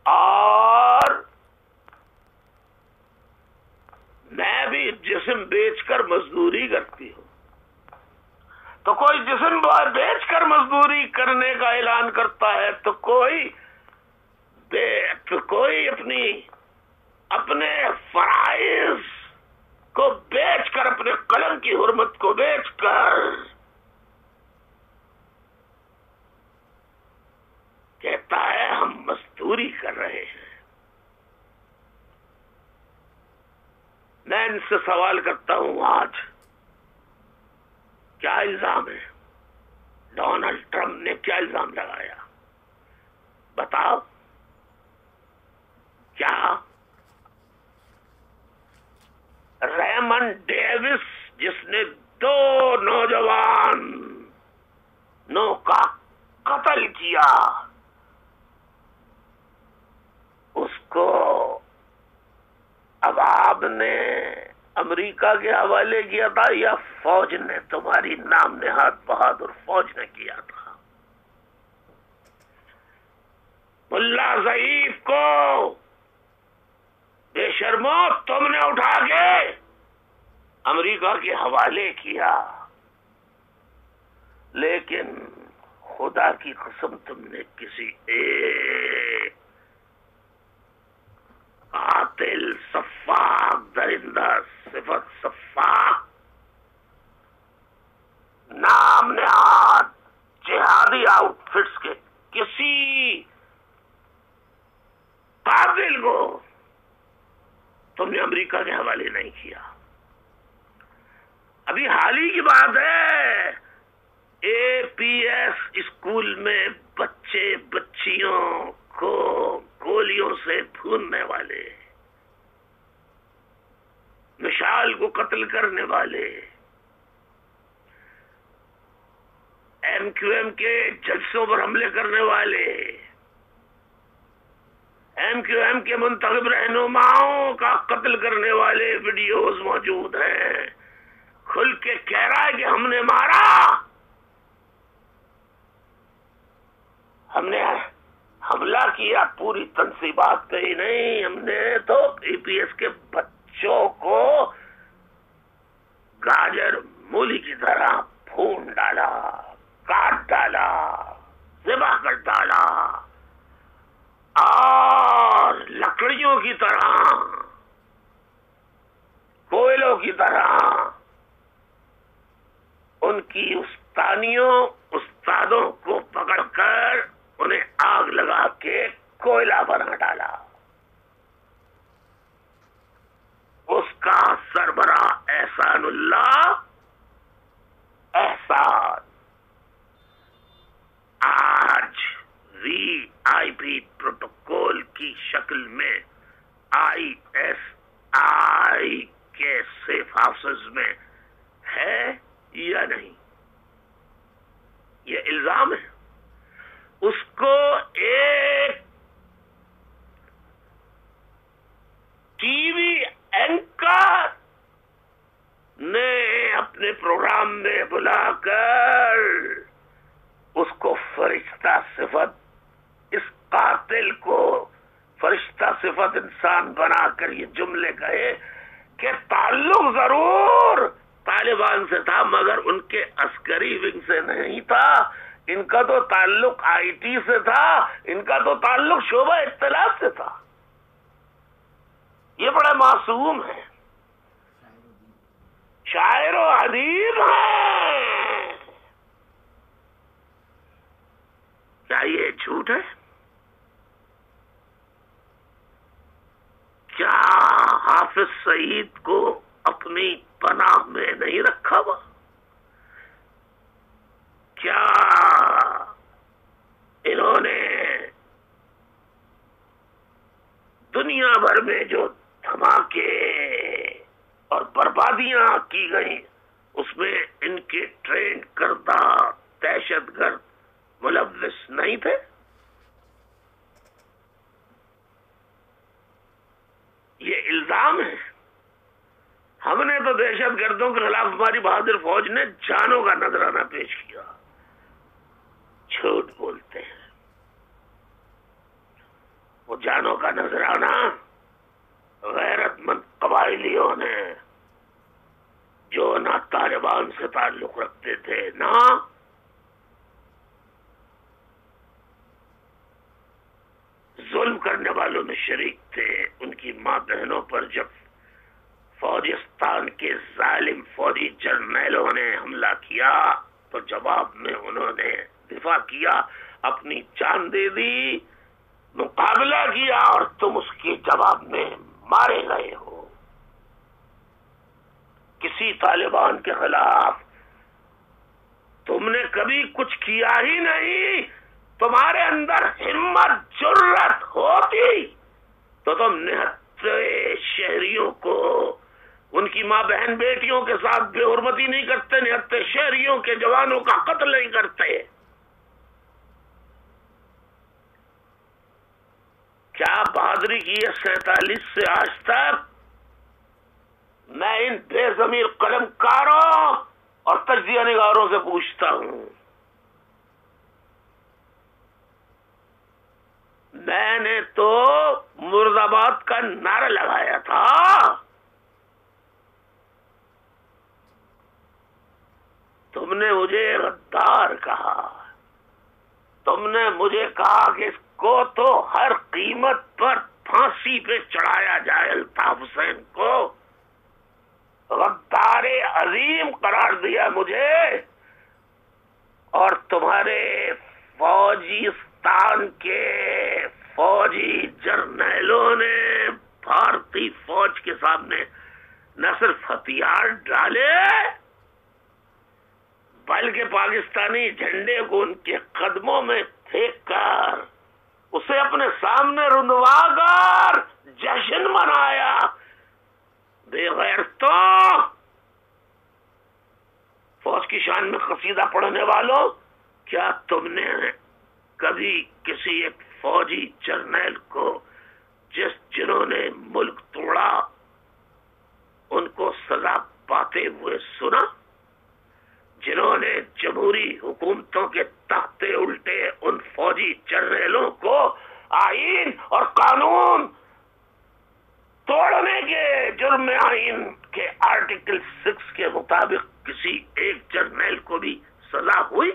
اور میں بھی جسم بیچ کر مزدوری کرتی ہوں. تو کوئی جسم بیچ کر مزدوری کرنے کا اعلان کرتا ہے، تو کوئی اپنے فرائض کو بیچ کر، اپنے قلم کی حرمت کو بیچ کر کہتا ہے ہم مزدوری کر رہے ہیں. میں ان سے سوال کرتا ہوں، آج کیا الزام ہے؟ ڈونلڈ ٹرمپ نے کیا الزام لگایا؟ بتاؤ. کیا ریمنڈ ڈیوس، جس نے 2 نوجوانوں کا قتل کیا، اس کو اب آپ نے امریکہ کے حوالے کیا تھا یا فوج نے؟ تمہاری نام نہاد بہادر فوج نے کیا تھا. ملا ضعیف کو بے شرمو تم نے اٹھا کے امریکہ کے حوالے کیا. لیکن خدا کی قسم تم نے کسی ایک قاتل سفاک درندہ صفت سفاک نام نہاد جہادی آؤٹ فٹس کے کسی قاتل کو تم نے امریکہ کے حوالے نہیں کیا. ابھی حال ہی کی بات ہے، اے پی ایس اسکول میں بچے بچیوں کو گولیوں سے بھوننے والے، مشال کو قتل کرنے والے، ایم کیو ایم کے جلسوں پر حملے کرنے والے، ایم کیو ایم کے منتخب رہنماؤں کا قتل کرنے والے ویڈیوز موجود ہیں. کھل کے کہہ رہا ہے کہ ہم نے مارا، ہم نے حملہ کیا، پوری تنصیبات پہ ہی نہیں، ہم نے تو ای پی ایس کے بچوں کو گاجر مولی کی طرح بھون ڈالا، کاٹ ڈالا، ذبح کر ڈالا، اور لکڑیوں کی طرح، کوئلوں کی طرح ان کی استادوں کو پکڑ کر انہیں آگ لگا کے کوئلہ بنا ڈالا. اس کا سربراہ احسان اللہ احسان آج وی آئی پی پروٹوکول کی شکل میں آئی ایس آئی کے سیف ہاؤسز میں ہے یا نہیں؟ یہ الزام ہے. اس کو ایک ٹی وی اینکر نے اپنے پروگرام میں بلا کر اس کو فرشتہ صفت، اس قاتل کو فرشتہ صفت انسان بنا کر یہ جملے کہے کہ تعلق ضرور طالبان سے تھا مگر ان کے عسکری ونگ سے نہیں تھا، ان کا تو تعلق آئی ٹی سے تھا، ان کا تو تعلق شعبہ اطلاعات سے تھا. یہ بڑا معصوم ہے، شاعر و ادیب ہے. کیا یہ جھوٹ ہے؟ کیا حافظ سعید کو اپنی پناہ میں نہیں رکھا ہوا؟ کیا انہوں نے دنیا بھر میں جو دھماکے اور بربادیاں کی گئیں اس میں ان کے ٹرینڈ کردہ دہشت گرد ملوث نہیں تھے؟ یہ الزام ہے. ہم نے تو دہشت گردوں کے خلاف ہماری بہادر فوج نے جانوں کا نذرانہ پیش کیا. جھوٹ بولتے ہیں. وہ جانوں کا نذرانہ غیرت مند قبائلیوں نے جو نہ طالبان سے تعلق رکھتے تھے نہ ظلم کرنے والوں میں شریک تھے، ان کی ماں بہنوں پر جب فوجستان کے ظالم فوجی جرنیلوں نے حملہ کیا تو جواب میں انہوں نے دفاع کیا، اپنی جان دے دی، مقابلہ کیا، اور تم اس کے جواب میں مارے گئے ہو. کسی طالبان کے خلاف تم نے کبھی کچھ کیا ہی نہیں. تمہارے اندر ہمت جرت ہوتی تو تم نہتے شہریوں کو، ان کی ماں بہن بیٹیوں کے ساتھ بے حرمتی نہیں کرتے، نہتے شہریوں کے جوانوں کا قتل نہیں کرتے. کیا بہادری کی ہے 47 سے آج تک؟ میں ان بے ضمیر قلم کاروں اور تجزیہ نگاروں سے پوچھتا ہوں، میں نے تو مرد آباد کا نعرہ لگایا تھا، تم تم نے مجھے غدار کہا، تم نے مجھے کہا کہ اس کو تو ہر قیمت پر پھانسی پہ چڑھایا جائے، الطاف حسین کو غدار عظیم قرار دیا مجھے، اور تمہارے فوجستان کے فوجی جرنیلوں نے بھارتی فوج کے سامنے نہ صرف ہتھیار ڈالے بلکہ پاکستانی جھنڈے کو ان کے قدموں میں پھینک کر اسے اپنے سامنے رندوا کر جشن منایا۔ بے غیرتوں، فوج کی شان میں قصیدہ پڑھنے والوں، کیا تم نے کبھی کسی ایک فوجی جرنیل کو جنہوں نے ملک توڑا ان کو سزا پاتے ہوئے سنا؟ جنہوں نے جمہوری حکومتوں کے تختے الٹے ان فوجی جرنیلوں کو آئین اور قانون توڑنے کے جرم آئین کے آرٹیکل 6 کے مطابق کسی ایک جرنیل کو بھی سزا ہوئی؟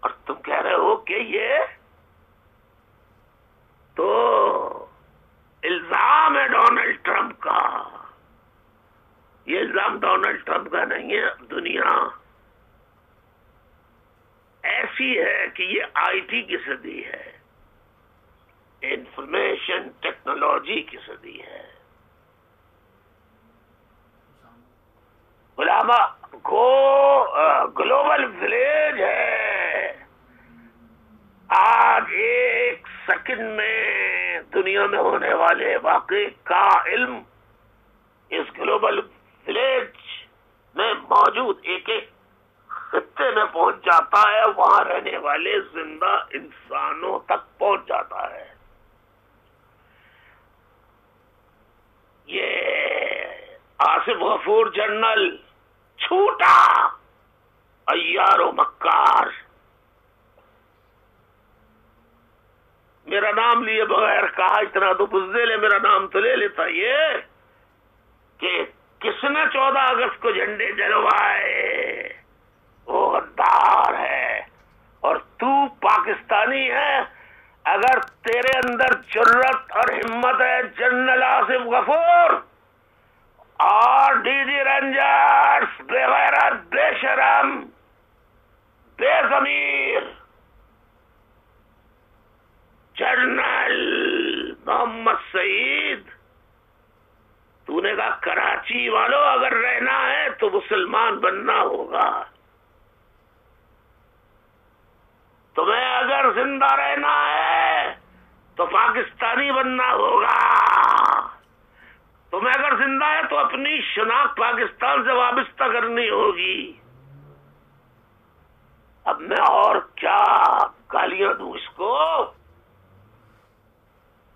اور تم کہہ رہے ہو کہ یہ تو الزام ہے ڈونلڈ ٹرمپ کا۔ یہ الزام ڈونلڈ ٹرمپ کا نہیں ہے، دنیا ایسی ہے کہ یہ آئی ٹی کی صدی ہے، انفارمیشن ٹیکنالوجی کی صدی ہے۔ علامہ گلوبل ولیج ہے، آج ایک سیکنڈ میں دنیا میں ہونے والے واقعے کا علم اس گلوبل ولیج میں موجود ایک ایک خطے میں پہنچ جاتا ہے، وہاں رہنے والے زندہ انسانوں تک پہنچ جاتا ہے۔ یہ آصف غفور جنرل چھوٹا عیار و مکار، میرا نام لیے بغیر کہا اتنا تو بزدل ہے، میرا نام تو لے لیتا، یہ کہ کس نے 14 اگست کو جھنڈے جلوائے وہ غدار ہے، اور تو پاکستانی ہے۔ اگر تیرے اندر جرت اور ہمت ہے جنرل آصف غفور اور ڈی جی رینجرز بے غیرت، بے شرم، بے ضمیر جنرل محمد سعید، تو نے کہا کراچی والوں اگر رہنا ہے تو مسلمان بننا ہوگا، تمہیں اگر زندہ رہنا ہے تو پاکستانی بننا ہوگا، تمہیں اگر زندہ ہے تو اپنی شناخت پاکستان سے وابستہ کرنی ہوگی۔ اب میں اور کیا گالیاں دوں اس کو؟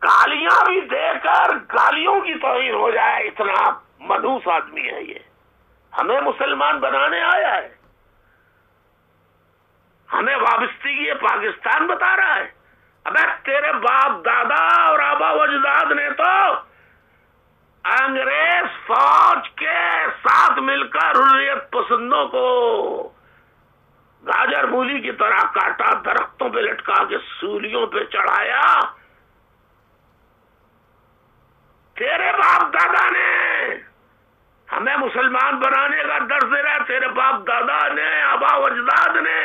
گالیاں بھی دے کر گالیوں کی توہین ہو جائے، اتنا منحوس آدمی ہے یہ، ہمیں مسلمان بنانے آیا ہے، ہمیں وابستگی پاکستان بتا رہا ہے۔ ابے تیرے باپ دادا اور آبا و اجداد نے تو انگریز فوج کے ساتھ مل کر حریت پسندوں کو گاجر مولی کی طرح کاٹا، درختوں پہ لٹکا کے سولیوں پہ چڑھایا۔ تیرے باپ دادا نے ہمیں مسلمان بنانے کا درس دے رہا ہے، تیرے باپ دادا نے، آبا و اجداد نے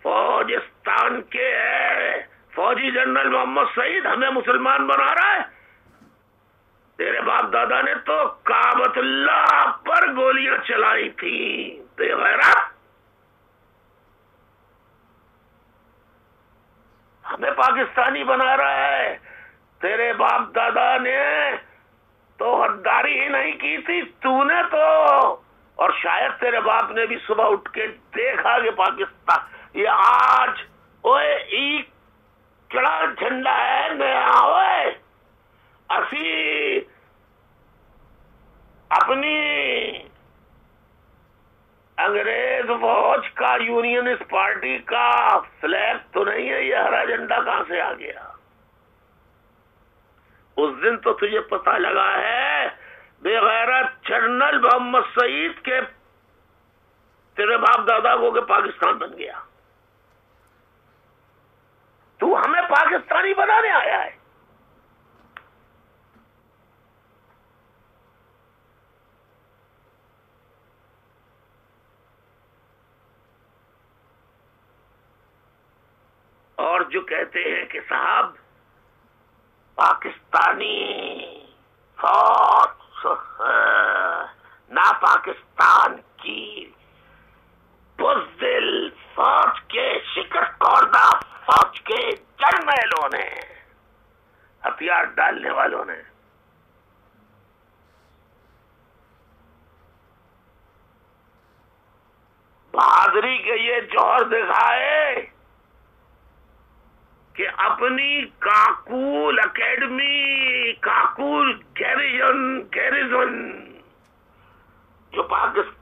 فوجستان کے فوجی جنرل محمد سعید ہمیں مسلمان بنا رہا ہے۔ تیرے باپ دادا نے تو کعبۃ اللہ پر گولیاں چلائی تھیں، بے غیرت۔ ہمیں پاکستانی بنا رہا ہے، تیرے باپ دادا نے تو غداری ہی نہیں کی تھی، تو نے تو، اور شاید تیرے باپ نے بھی صبح اٹھ کے دیکھا کہ پاکستان یہ آج اوے ایک کڑا جھنڈا ہے نیا، اوے اسی اپنی انگریز فوج کا یونینسٹ پارٹی کا فلیگ تو نہیں ہے، یہ ہرا جھنڈا کہاں سے آ گیا؟ اس دن تو تجھے پتہ لگا ہے بے غیرت جنرل جنرل محمد سعید کے تیرے باپ دادا کو کہ پاکستان بن گیا، تو ہمیں پاکستانی بنانے آیا ہے؟ اور جو کہتے ہیں کہ صاحب پاکستانی فوج نہ پاکستان کی بزدل فوج کے شکست خوردہ فوج کے جرنیلوں نے، ہتھیار ڈالنے والوں نے بہادری کے یہ جوہر دکھائے کہ اپنی کاکول اکیڈمی، کاکول گیریزن جو پاکستان،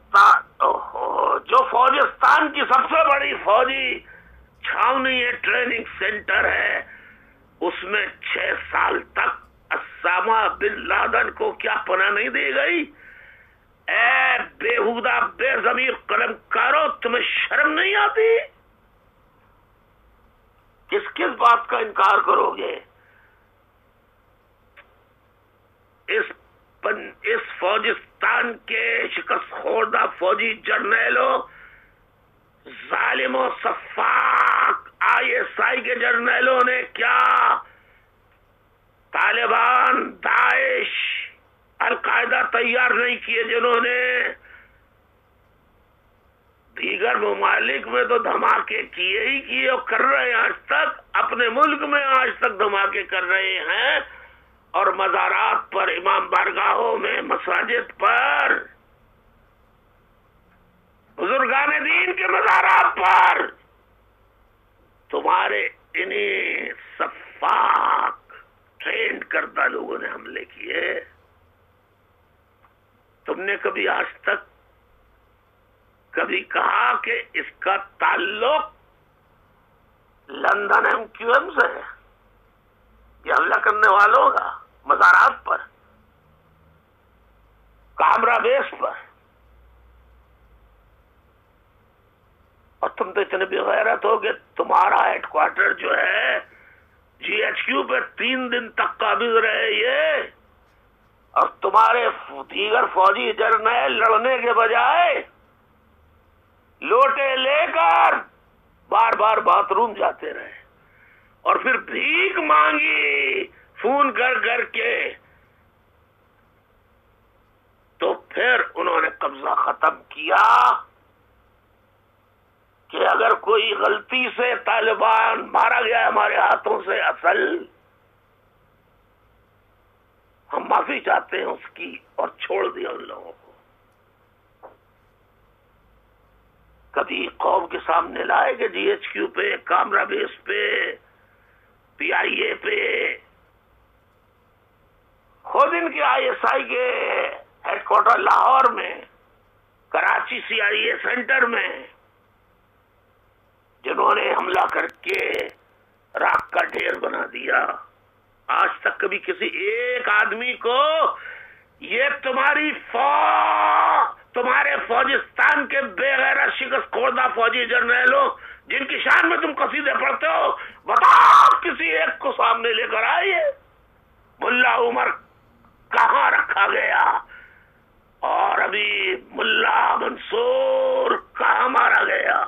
جو فوجستان کی سب سے بڑی فوجی چھاونی ہے، ٹریننگ سینٹر ہے، اس میں 6 سال تک اسامہ بن لادن کو کیا پناہ نہیں دی گئی؟ اے بےہودہ بے ضمیر قلم کارو، تمہیں شرم نہیں آتی؟ کس کس بات کا انکار کرو گے؟ اس فوجستان کے شکست خوردہ فوجی جرنیلوں، ظالم و سفاک ISI کے جرنیلوں نے کیا طالبان، داعش، القاعدہ تیار نہیں کیے، جنہوں نے دیگر ممالک میں تو دھماکے کیے ہی کیے اور کر رہے ہیں، آج تک اپنے ملک میں آج تک دھماکے کر رہے ہیں، اور مزارات پر، امام بارگاہوں میں، مساجد پر، بزرگان دین کے مزارات پر تمہارے انہیں سفاک ٹرینڈ کردہ لوگوں نے حملے کیے۔ تم نے کبھی آج تک کبھی کہا کہ اس کا تعلق لندن MQM سے ہے، یہ حملہ کرنے والوں کا مزارات پر، کامرا بیس پر؟ اور تم تو اتنے بے غیرت ہو کہ تمہارا ہیڈ کوارٹر جو ہے GHQ پہ 3 دن تک قابض رہے یہ، اور تمہارے دیگر فوجی جرنیل لڑنے کے بجائے لوٹے لے کر بار بار باتھ روم جاتے رہے، اور پھر بھیک مانگی فون کر کر کے، تو پھر انہوں نے قبضہ ختم کیا کہ اگر کوئی غلطی سے طالبان مارا گیا ہمارے ہاتھوں سے، اصل ہم معافی چاہتے ہیں اس کی، اور چھوڑ دیا ان لوگوں کو۔ کبھی قوم کے سامنے لائے کہ GHQ پہ، کامرا بیس پہ، PIA پہ، خود ان کے ISI کے ہیڈ کوارٹر لاہور میں، کراچی CIA سینٹر میں، جنہوں نے حملہ کر کے راکھ کا ڈھیر بنا دیا، آج تک کبھی کسی ایک آدمی کو یہ تمہارے فوجستان کے بے غیرت شکست خوردہ فوجی جرنیلوں جن کی شان میں تم قصیدے پڑھتے ہو، بتاؤ کسی ایک کو سامنے لے کر آئیے ملا عمر کہاں رکھا گیا، اور ابھی ملا منصور کہاں مارا گیا؟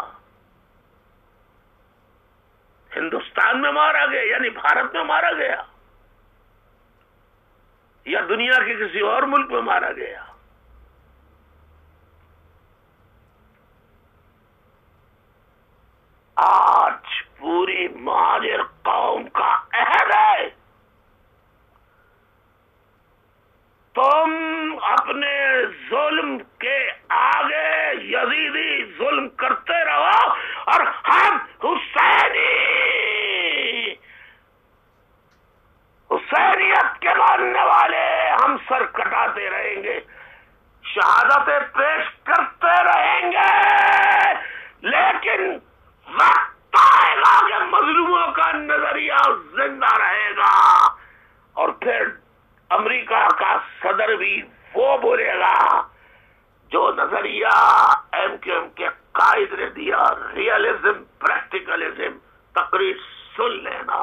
ہندوستان میں مارا گیا، یعنی بھارت میں مارا گیا، یا دنیا کے کسی اور ملک میں مارا گیا؟ آج پوری مہاجر قوم کا عہد ہے، تم اپنے ظلم کے آگے یزیدی ظلم کرتے رہو، اور ہم حسینیت کے ماننے والے ہم سر کٹاتے رہیں گے، شہادتیں پیش کرتے رہیں گے، لیکن وقت آئے گا کہ مظلوموں کا نظریہ زندہ رہے گا، اور پھر امریکہ کا صدر بھی وہ بولے گا جو نظریہ ایم کیو ایم کے قائد نے دیا، ریئلزم پریکٹیکلزم، تقریر سن لینا،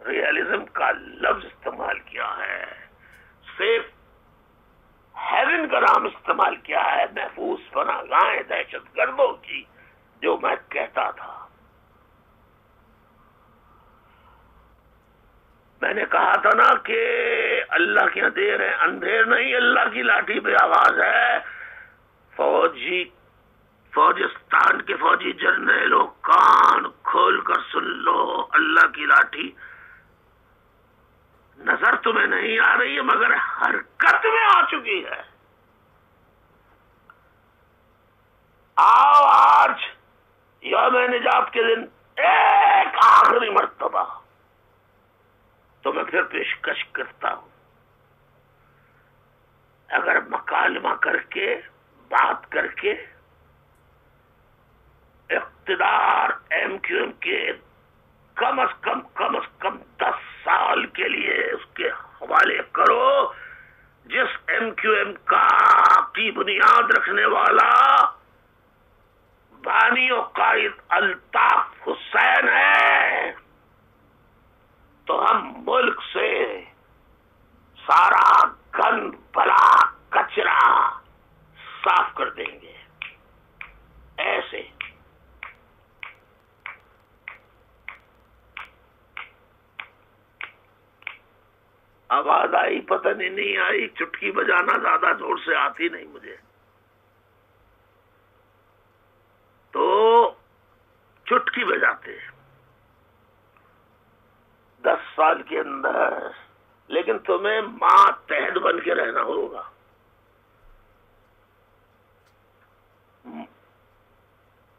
ریئلزم کا لفظ استعمال کیا ہے، صرف ہیون کا نام استعمال کیا ہے، محفوظ پناہ گاہیں دہشت گردوں کی، جو میں کہتا تھا۔ میں نے کہا تھا نا کہ اللہ کی دیر ہے، اندھیر نہیں، اللہ کی لاٹھی پہ آواز ہے۔ فوجستان کے فوجی جرنیلوں، کان کھول کر سن لو، اللہ کی لاٹھی نظر تمہیں نہیں آ رہی ہے مگر حرکت میں آ چکی ہے۔ آؤ آج یوم نجات کے دن ایک آخری مرتبہ تو میں پھر پیشکش کرتا ہوں، اگر مکالمہ کر کے، بات کر کے اقتدار ایم کیو ایم کے کم از کم 10 سال کے لیے اس کے حوالے کرو، جس ایم کیو ایم کی بنیاد رکھنے والا بانی و قائد الطاف حسین ہے، تو ہم ملک سے سارا گند بلا کچرا صاف کر دیں گے۔ ایسے آواز آئی پتہ نہیں آئی، چٹکی بجانا زیادہ زور سے آتی نہیں مجھے، تو چٹکی بجاتے 10 سال کے اندر، لیکن تمہیں ماتحت بن کے رہنا ہوگا۔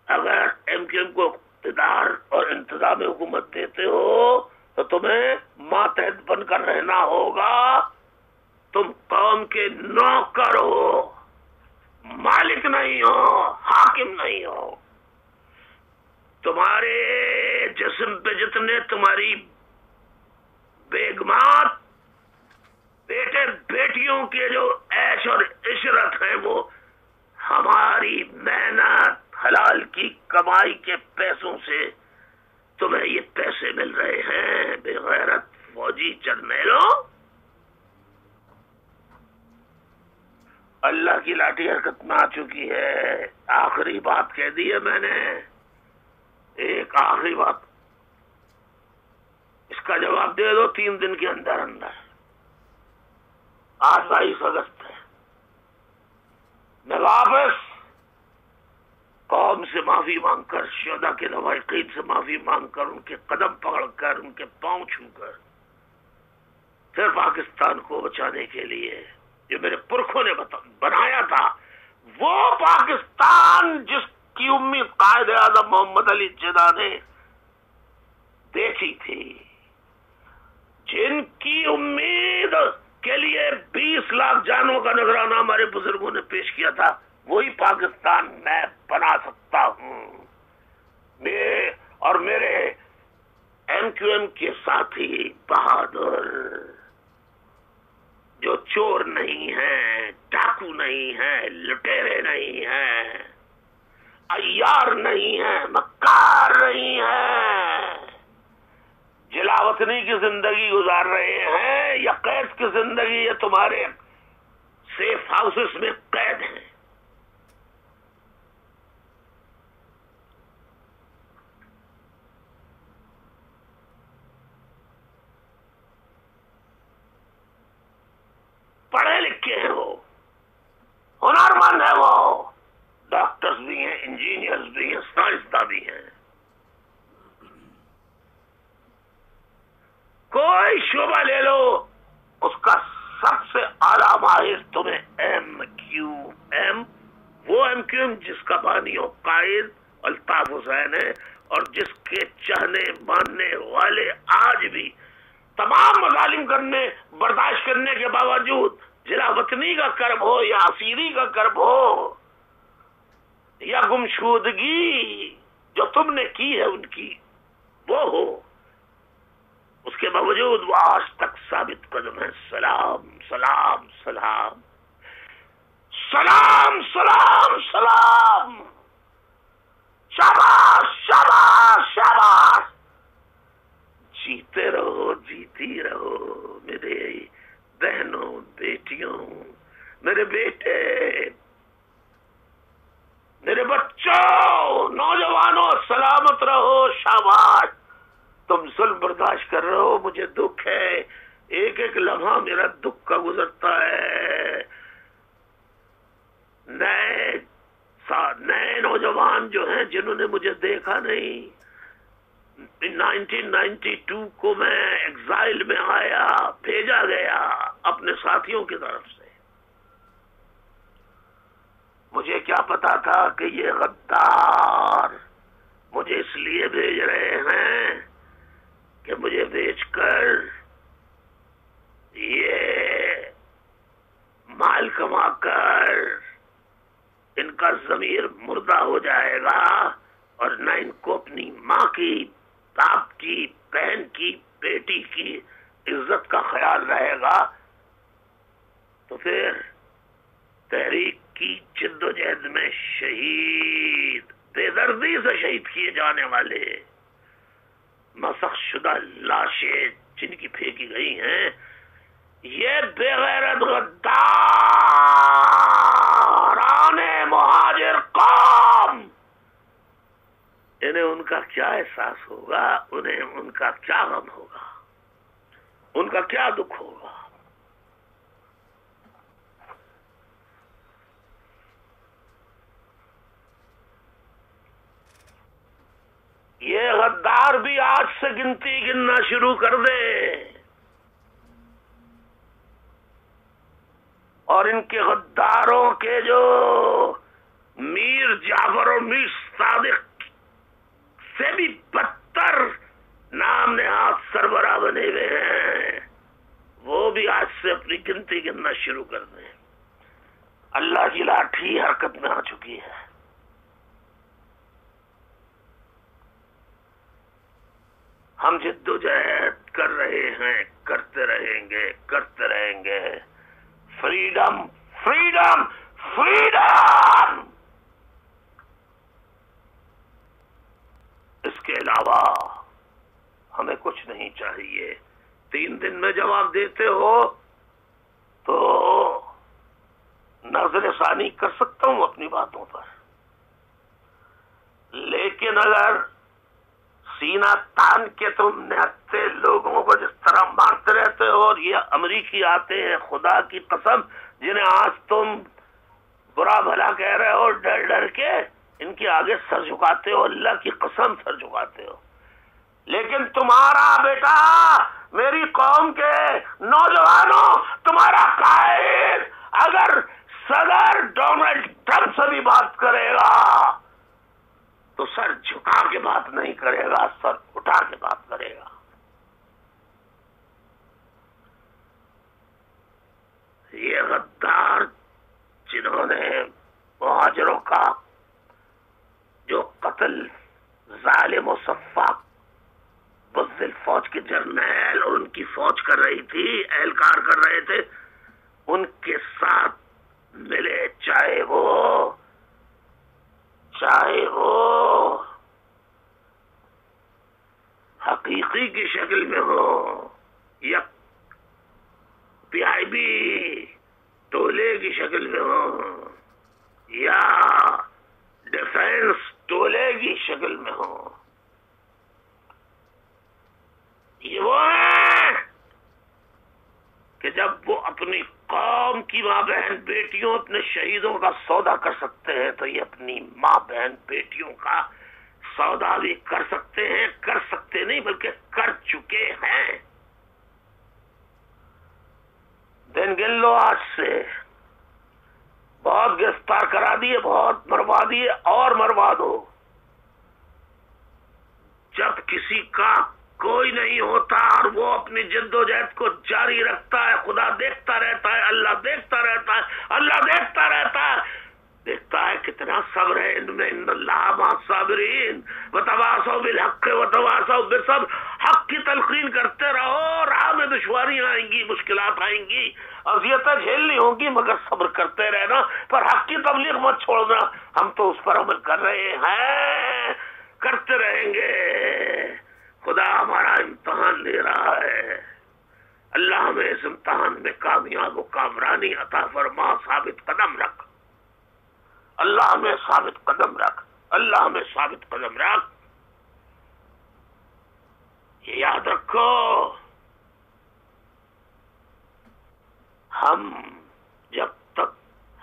اگر ایم کیو ایم کو اقتدار اور انتظام حکومت دیتے ہو تو تمہیں ماتحت بن کر رہنا ہوگا۔ تم قوم کے نوکر ہو، مالک نہیں ہو، حاکم نہیں ہو۔ تمہارے جسم پہ جتنے تمہاری بیگمات، بیٹے بیٹیوں کے جو عیش اور عشرت ہے، وہ ہماری محنت حلال کی کمائی کے پیسوں سے تمہیں یہ پیسے مل رہے ہیں، بے غیرت فوجی جرنیلوں۔ اللہ کی لاٹھی حرکت میں آ چکی ہے۔ آخری بات کہہ دی ہے میں نے، ایک آخری بات، اس کا جواب دے دو 3 دن کے اندر اندر۔ آج 22 اگست ہے، میں واپس قوم سے معافی مانگ کر، شہداء کے لواحقین سے معافی مانگ کر، ان کے قدم پکڑ کر، ان کے پاؤں چھو کر، پھر پاکستان کو بچانے کے لیے جو میرے پرکھوں نے بنایا تھا، وہ پاکستان جس کی امید قائد اعظم محمد علی جناح نے دیکھی تھی، جن کی امید کے لیے 20 لاکھ جانوں کا نذرانہ ہمارے بزرگوں نے پیش کیا تھا، وہی پاکستان میں بنا سکتا ہوں۔ اور میرے ایم کیو ایم کے ساتھی بہادر، جو چور نہیں ہیں، ڈاکو نہیں ہیں، لٹیرے نہیں ہیں، عیار نہیں ہیں، مکار نہیں ہیں، جلاوطنی کی زندگی گزار رہے ہیں یا قید کی زندگی، یا تمہارے سیف ہاؤسز میں قید ہیں۔ پڑھے لکھے ہیں وہ، ہنرمند ہیں وہ، ڈاکٹرز بھی ہیں، انجینئرز بھی ہیں، سائنسداں بھی ہیں۔ کوئی شعبہ لے لو، اس کا سب سے اعلیٰ ماہر تمہیں ایم کیو ایم، وہ ایم کیو ایم جس کا بانی و قائد الطاف حسین ہے، اور جس کے چاہنے ماننے والے آج بھی تمام مظالم برداشت کرنے کے باوجود، جلا وطنی کا کرب ہو یا اسیری کا کرب ہو یا گمشودگی جو تم نے کی ہے ان کی وہ ہو، اس کے باوجود وہ آج تک ثابت قدم ہے۔ سلام سلام سلام سلام سلام سلام، شاباش شاباش شاباش، جیتے رہو جیتی رہو میرے بہنوں بیٹیوں، میرے بیٹے، میرے بچوں، نوجوانوں، سلامت رہو، شاباش۔ تم ظلم برداشت کر رہے ہو، مجھے دکھ ہے، ایک ایک لمحہ میرا دکھ کا گزرتا ہے۔ نئے نوجوان جو ہیں جنہوں نے مجھے دیکھا نہیں، 1992 کو میں ایگزائل میں آیا، بھیجا گیا اپنے ساتھیوں کی طرف سے۔ مجھے کیا پتا تھا کہ یہ غدار مجھے اس لیے بھیج رہے ہیں کہ مجھے بیچ کر یہ مال کما کر ان کا ضمیر مردہ ہو جائے گا، اور نہ ان کو اپنی ماں کی، باپ کی، بہن کی، بیٹی کی عزت کا خیال رہے گا۔ تو پھر تحریک کی جد و جہد میں شہید، بے دردی سے شہید کیے جانے والے مسخ شدہ لاشیں جن کی پھینکی گئی ہیں، یہ بے غیرت غداران مہاجر قوم، انہیں ان کا کیا احساس ہوگا، انہیں ان کا کیا غم ہوگا، ان کا کیا دکھ ہوگا۔ یہ غدار بھی آج سے گنتی گننا شروع کر دیں، اور ان کے غداروں کے جو میر جعفر اور میر صادق سے بھی بدتر نام نہاد سربراہ بنے ہوئے ہیں، وہ بھی آج سے اپنی گنتی گننا شروع کر دیں۔ اللہ کی لاٹھی حرکت میں آ چکی ہے۔ ہم جد و جہد کر رہے ہیں، کرتے رہیں گے، کرتے رہیں گے۔ فریڈم فریڈم فریڈم، اس کے علاوہ ہمیں کچھ نہیں چاہیے۔ 3 دن میں جواب دیتے ہو تو نظر ثانی کر سکتا ہوں اپنی باتوں پر، لیکن اگر سینہ تان کے تم نہتے لوگوں کو جس طرح مارتے رہتے ہو، اور یہ امریکی آتے ہیں خدا کی قسم جنہیں آج تم برا بھلا کہہ رہے ہو، ڈر ڈر کے ان کے آگے سر جھکاتے ہو، اللہ کی قسم سر جھکاتے ہو، لیکن تمہارا بیٹا، میری قوم کے نوجوانوں، تمہارا قائد اگر صدر ڈونلڈ ٹرمپ سے بھی بات کرے گا تو سر جھکا کے بات نہیں کرے گا، سر اٹھا کے بات کرے گا۔ یہ غدار جنہوں نے مہاجروں کا جو قتل ظالم و سفاک بزدل فوج کے جرنیل اور ان کی فوج کر رہی تھی، اہلکار کر رہے تھے، ان کے ساتھ ملے، چاہے وہ حقیقی کی شکل میں ہو یا پی آئی بی ٹولے کی شکل میں ہو یا ڈیفنس ٹولے کی شکل میں ہو، یہ وہ ہیں کہ جب وہ اپنی قوم کی ماں بہن بیٹیوں، اپنے شہیدوں کا سودا کر سکتے ہیں تو یہ اپنی ماں بہن بیٹیوں کا سودا بھی کر سکتے ہیں، کر سکتے نہیں بلکہ کر چکے ہیں۔ دن گن لو آج سے، بہت گرفتار کرا دیے، بہت مروا دیے، اور مروا دو۔ جب کسی کا کوئی نہیں ہوتا اور وہ اپنی جد و جہد کو جاری رکھتا ہے، خدا دیکھتا رہتا ہے، اللہ دیکھتا رہتا ہے، اللہ دیکھتا رہتا ہے، دیکھتا ہے کتنا صبر ہے ان میں، ان اللہ مع الصابرین وتواصوا بالحق وتواصوا بالصبر۔ حق کی تلقین کرتے رہو، راہ میں دشواریاں آئیں گی، مشکلات آئیں گی، اذیتیں جھیلنی ہوگی مگر صبر کرتے رہنا، پر حق کی تبلیغ مت چھوڑنا. ہم تو اس پر عمل کر رہے ہیں، کرتے رہیں گے. خدا ہمارا امتحان لے رہا ہے. اللہ ہمیں اس امتحان میں کامیاب و کامرانی عطا فرما. ثابت قدم رکھ اللہ، ہمیں ثابت قدم رکھ اللہ، ہمیں ثابت قدم رکھ. یہ یاد رکھو، ہم جب تک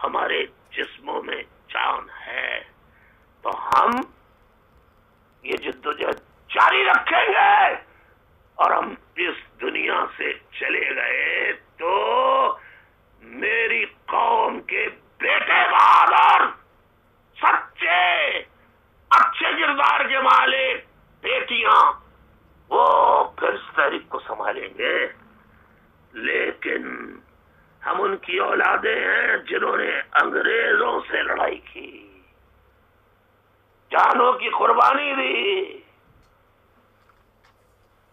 ہمارے جسموں میں جان ہے تو ہم یہ جدوجہد جاری رکھیں گے، اور ہم اس دنیا سے چلے گئے تو میری قوم کے بیٹے بہادر، سچے، اچھے کردار کے مالک، بیٹیاں، وہ پھر اس تحریک کو سنبھالیں گے. لیکن ہم ان کی اولادیں ہیں جنہوں نے انگریزوں سے لڑائی کی، جانوں کی قربانی دی،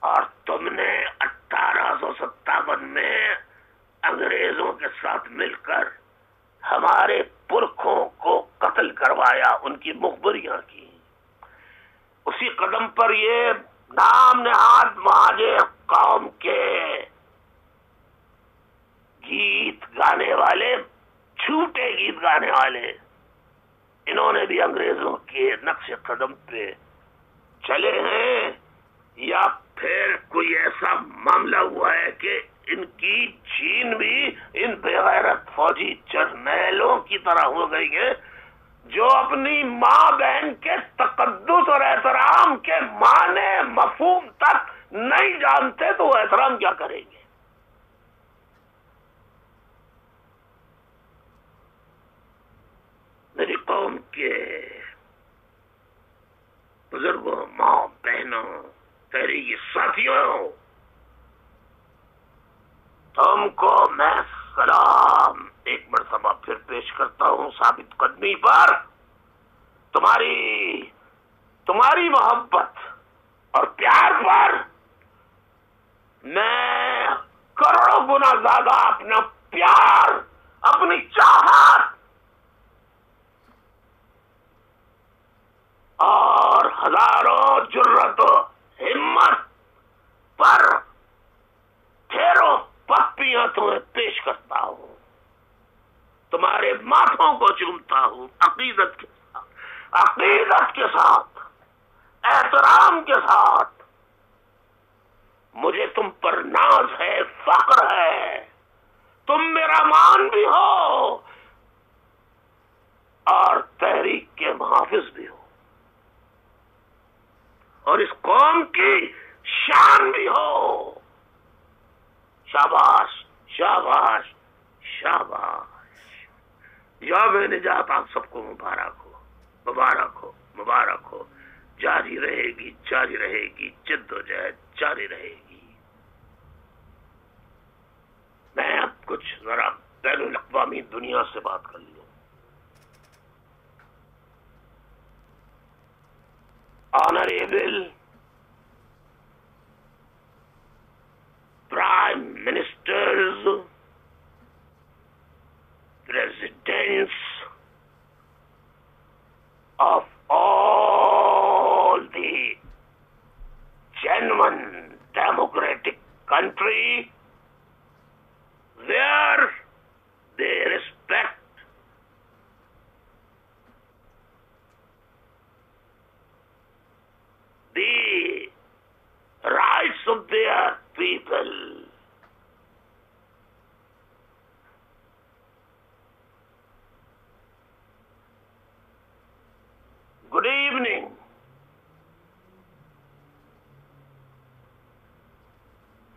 اور تم نے 1857 میں انگریزوں کے ساتھ مل کر ہمارے پرکھوں کو قتل کروایا، ان کی مخبریاں کی. اسی قدم پر یہ نام نہاد مہاجر قوم کے گیت گانے والے، جھوٹے گیت گانے والے، انہوں نے بھی انگریزوں کے نقش قدم پہ چلے ہیں، یا پھر کوئی ایسا معاملہ ہوا ہے کہ ان کی چین بھی ان بغیرت فوجی جرنیلوں کی طرح ہو گئی ہے جو اپنی ماں بہن کے تقدس اور احترام کے معنی مفہوم تک نہیں جانتے، تو وہ احترام کیا کریں گے؟ میری قوم کے بزرگوں، ماں بہنوں، تحریکی ساتھیوں، تم کو میں سلام ایک مرتبہ پھر پیش کرتا ہوں. ثابت قدمی پر تمہاری محبت اور پیار پر میں کروڑوں گنا زیادہ اپنا پیار، اپنی چاہت اور ہزاروں جرت و ہمت پر ڈھیروں پپیاں تمہیں پیش کرتا ہوں. تمہارے ماتھوں کو چومتا ہوں عقیدت کے ساتھ، احترام کے ساتھ. مجھے تم پر ناز ہے، فخر ہے. تم میرا مان بھی ہو اور تحریک کے محافظ بھی ہو، اور اس قوم کی شان بھی ہو. شاباش شاباش شاباش. یوم نجات آپ سب کو مبارک ہو، مبارک ہو، مبارک ہو. جاری رہے گی، جاری رہے گی، جد و جہد جاری رہے گی. میں اب کچھ ذرا بین الاقوامی دنیا سے بات کر لوں. Honourable prime ministers, presidents of all the genuine democratic country where they respect the rights of their people. Good evening.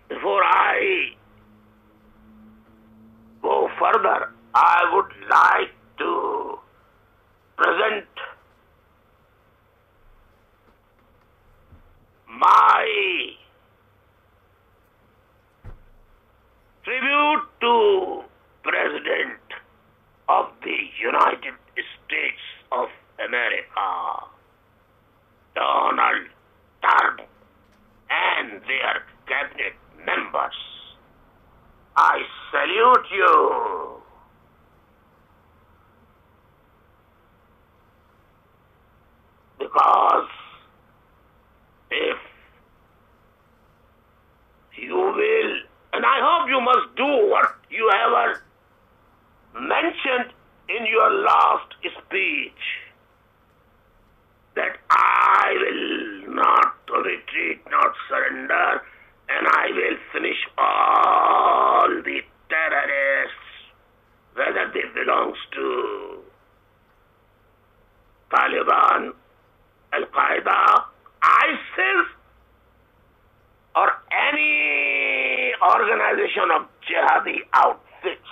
Before I go further, I would like to present my tribute to President of the United States of America, Donald Trump, and their cabinet members. I salute you. Because if you will, and I hope you must do what you ever mentioned in your last speech, that I will not retreat, not surrender, and I will finish all the terrorists, whether they belongs to Taliban, Al-Qaeda, ISIS, or any organization of jihadi outfits.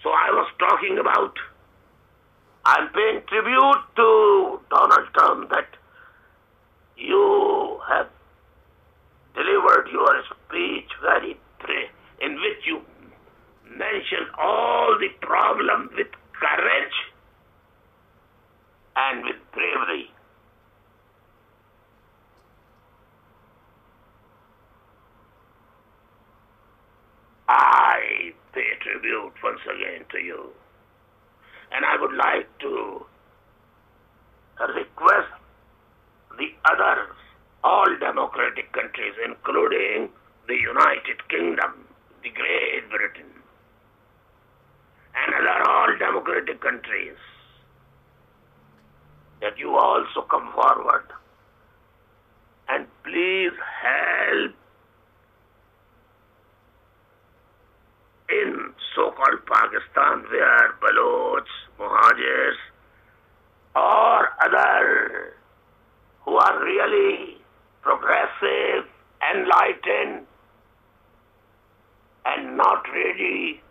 So I was talking about, I'm paying tribute to Donald Trump that you have delivered your speech very in which you mentioned all the problem with courage and with bravery. I pay tribute once again to you, and I would like to request the others, all democratic countries, including the United Kingdom, the Great Britain, and other all democratic countries, that you also come forward and please help in so-called Pakistan, where Baloch, Muhajirs, or other who are really progressive, enlightened, and not ready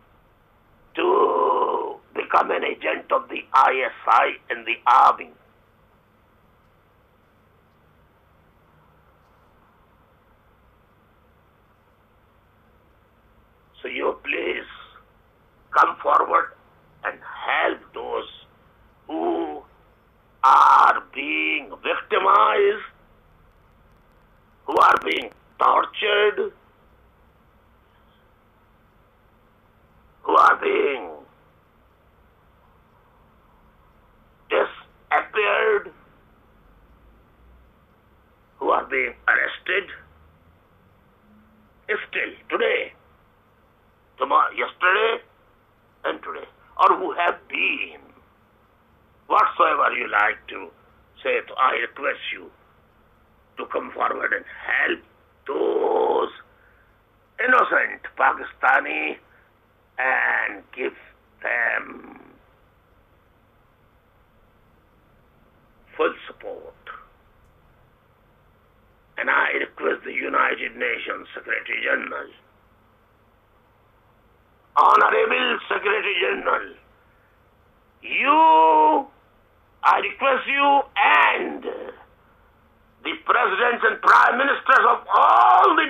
to become an agent of the ISI in the army. So you please come forward and help those who are being victimized, who are being tortured, who are being disappeared, who are being arrested. Still today, tomorrow, yesterday and today, or who have been, whatsoever you like to say, I request you to come forward and help those innocent Pakistani and give them full support. And I request the United Nations Secretary General, Honorable Secretary General, I request you and the presidents and prime ministers of all the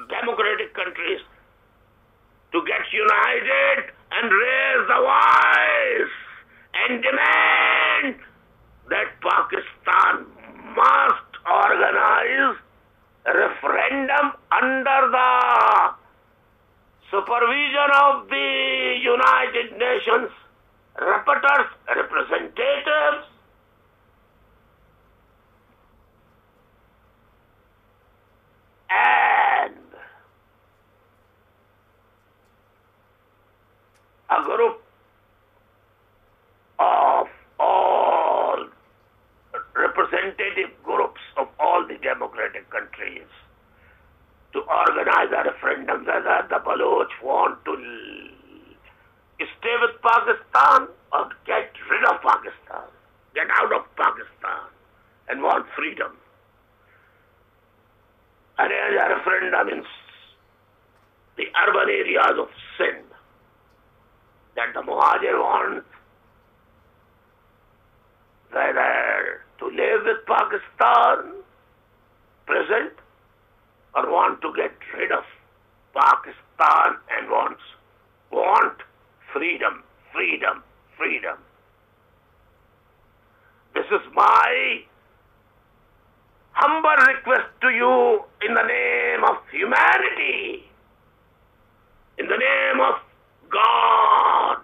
democratic countries to get united and raise the voice and demand that Pakistan must organize a referendum under the supervision of the United Nations rapporteurs, representatives, and a group of all representative groups of all the democratic countries to organize a referendum whether the Baloch want to stay with Pakistan or get rid of Pakistan, get out of Pakistan and want freedom. Arrange a referendum in the urban areas of Sindh that the Muhajir want whether to live with Pakistan present or want to get rid of Pakistan and want freedom, freedom, freedom. This is my humble request to you in the name of humanity, in the name of God,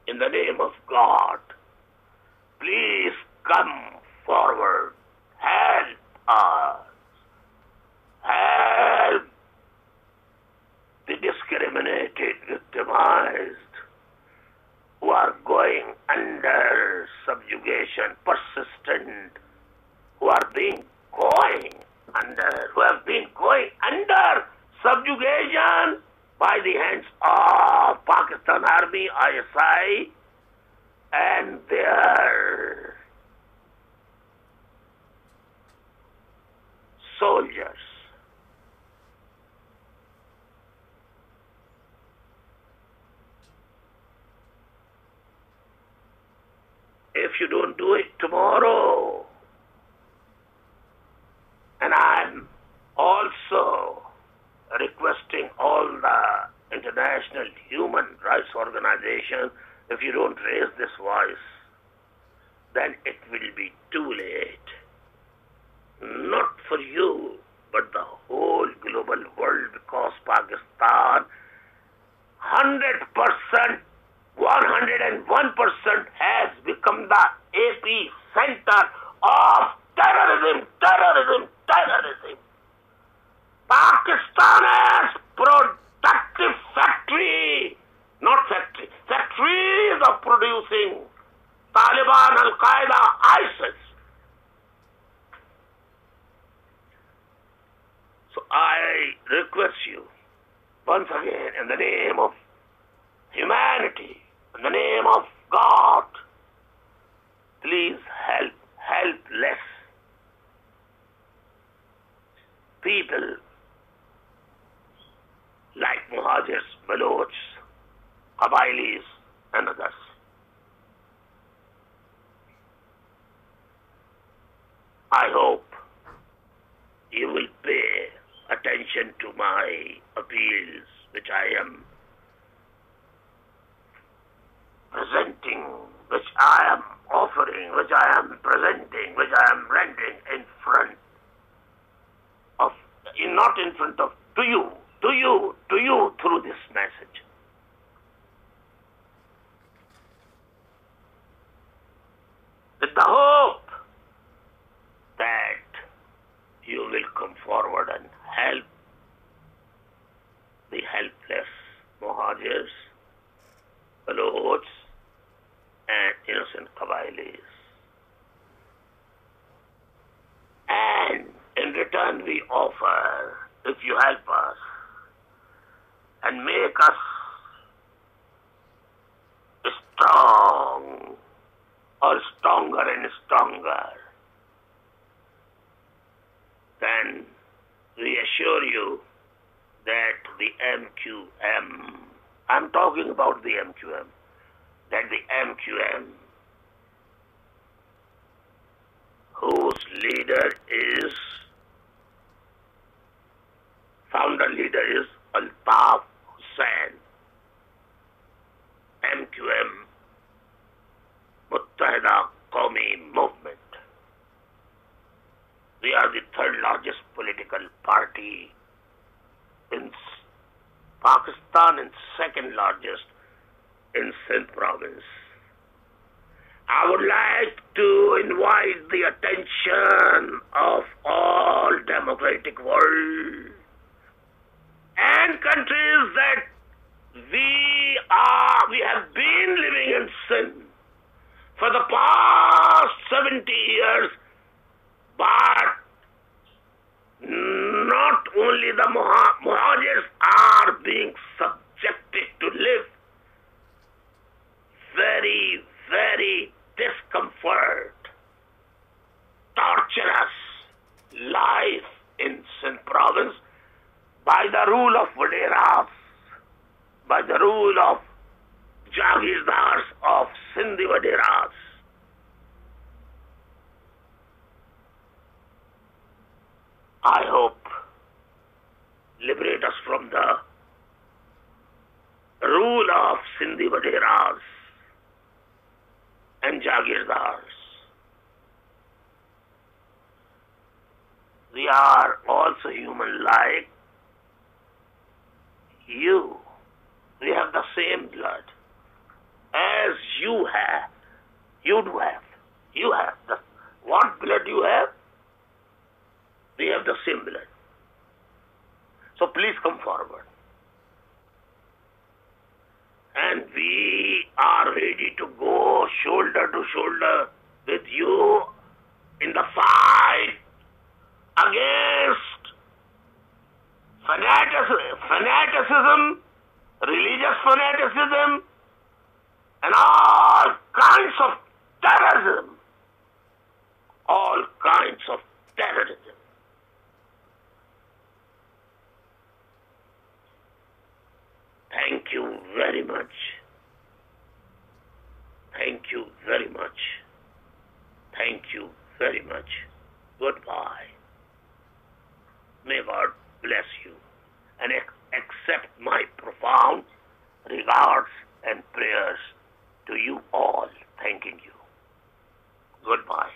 in the name of God. Please come forward, help us, help the discriminated, victimized, who are going under subjugation, persistent, who have been going under subjugation by the hands of Pakistan Army, ISI, and their soldiers. If you don't do it tomorrow, and I'm also requesting all the international human rights organizations, if you don't raise this voice, then it will be too late. Not for you, but the whole global world, because Pakistan 100%, 101% has become the epicenter of terrorism. Pakistan is productive factory, not factory. Factories of producing Taliban, Al-Qaeda, ISIS. So I request you, once again, in the name of humanity, in the name of God, please help helpless people like Muhajirs, Balochs, Qabailis, and others. I hope you will pay attention to my appeals, which I am presenting, which I am offering, which I am presenting, which I am rendering in front of, not in front of, to you through this message. With the hope that you will come forward and help the helpless Muhajirs, offer if you help us and make us strong or stronger and stronger, then we assure you that the MQM, I'm talking about the MQM, that the MQM, whose leader is, founder leader is Altaf Hussain, MQM, Muttahida Qawmi Movement. We are the third largest political party in Pakistan and second largest in Sindh province. I would like to invite the attention of all democratic world and countries that we have been living in sin for the past 70 years, but not only the Muhajirs are being subjected to live very, very discomfort, torturous life in Sindh province by the rule of Waderas, by the rule of Jagirdars of Sindhi Waderas. I hope liberate us from the rule of Sindhi Waderas and Jagirdars. We are also human like you. We have the same blood as you have. You do have. You have. What blood you have? We have the same blood. So please come forward. And we are ready to go shoulder to shoulder with you in the fight against fanaticism, religious fanaticism, and all kinds of terrorism. All kinds of terrorism. Thank you very much. Thank you very much. Thank you very much. Goodbye. May God bless you and accept my profound regards and prayers to you all. Thanking you. Goodbye.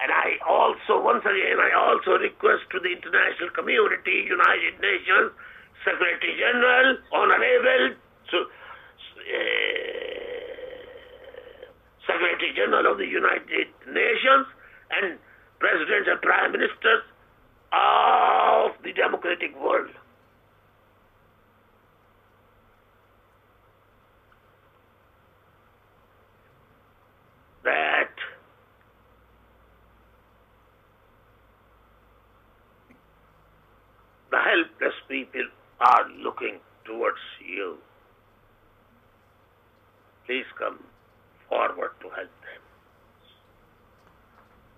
and I also, once again, I also request to the international community, United Nations, Secretary General, Honorable Secretary General of the United Nations, and Presidents and Prime Ministers of the democratic world, that the helpless people are looking towards you. Please come forward to help them.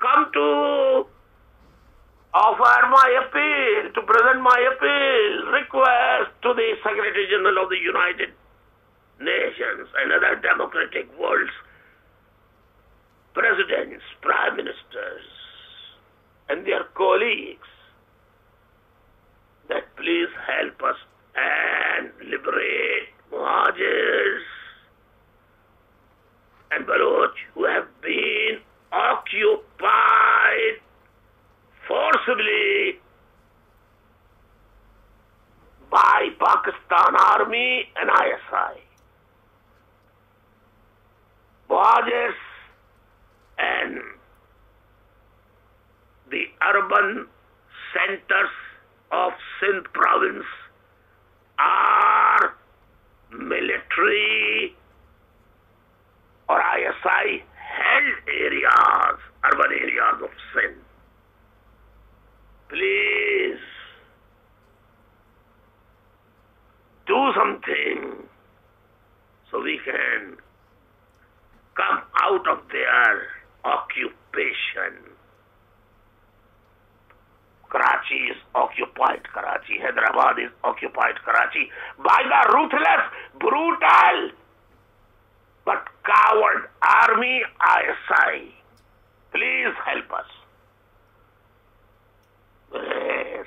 come to offer my appeal, to present my appeal, request to the Secretary General of the United Nations and other democratic worlds, presidents, prime ministers and their colleagues, that please help us and liberate Muhajirs and Baloch who have been occupied forcibly by Pakistan Army and ISI. Muhajirs and the urban centers of Sindh province are military or ISI held areas, urban areas of Sindh. Please do something so we can come out of their occupation. Karachi is occupied. Karachi, Hyderabad is occupied. Karachi by the ruthless, brutal, but coward army ISI. Please help us.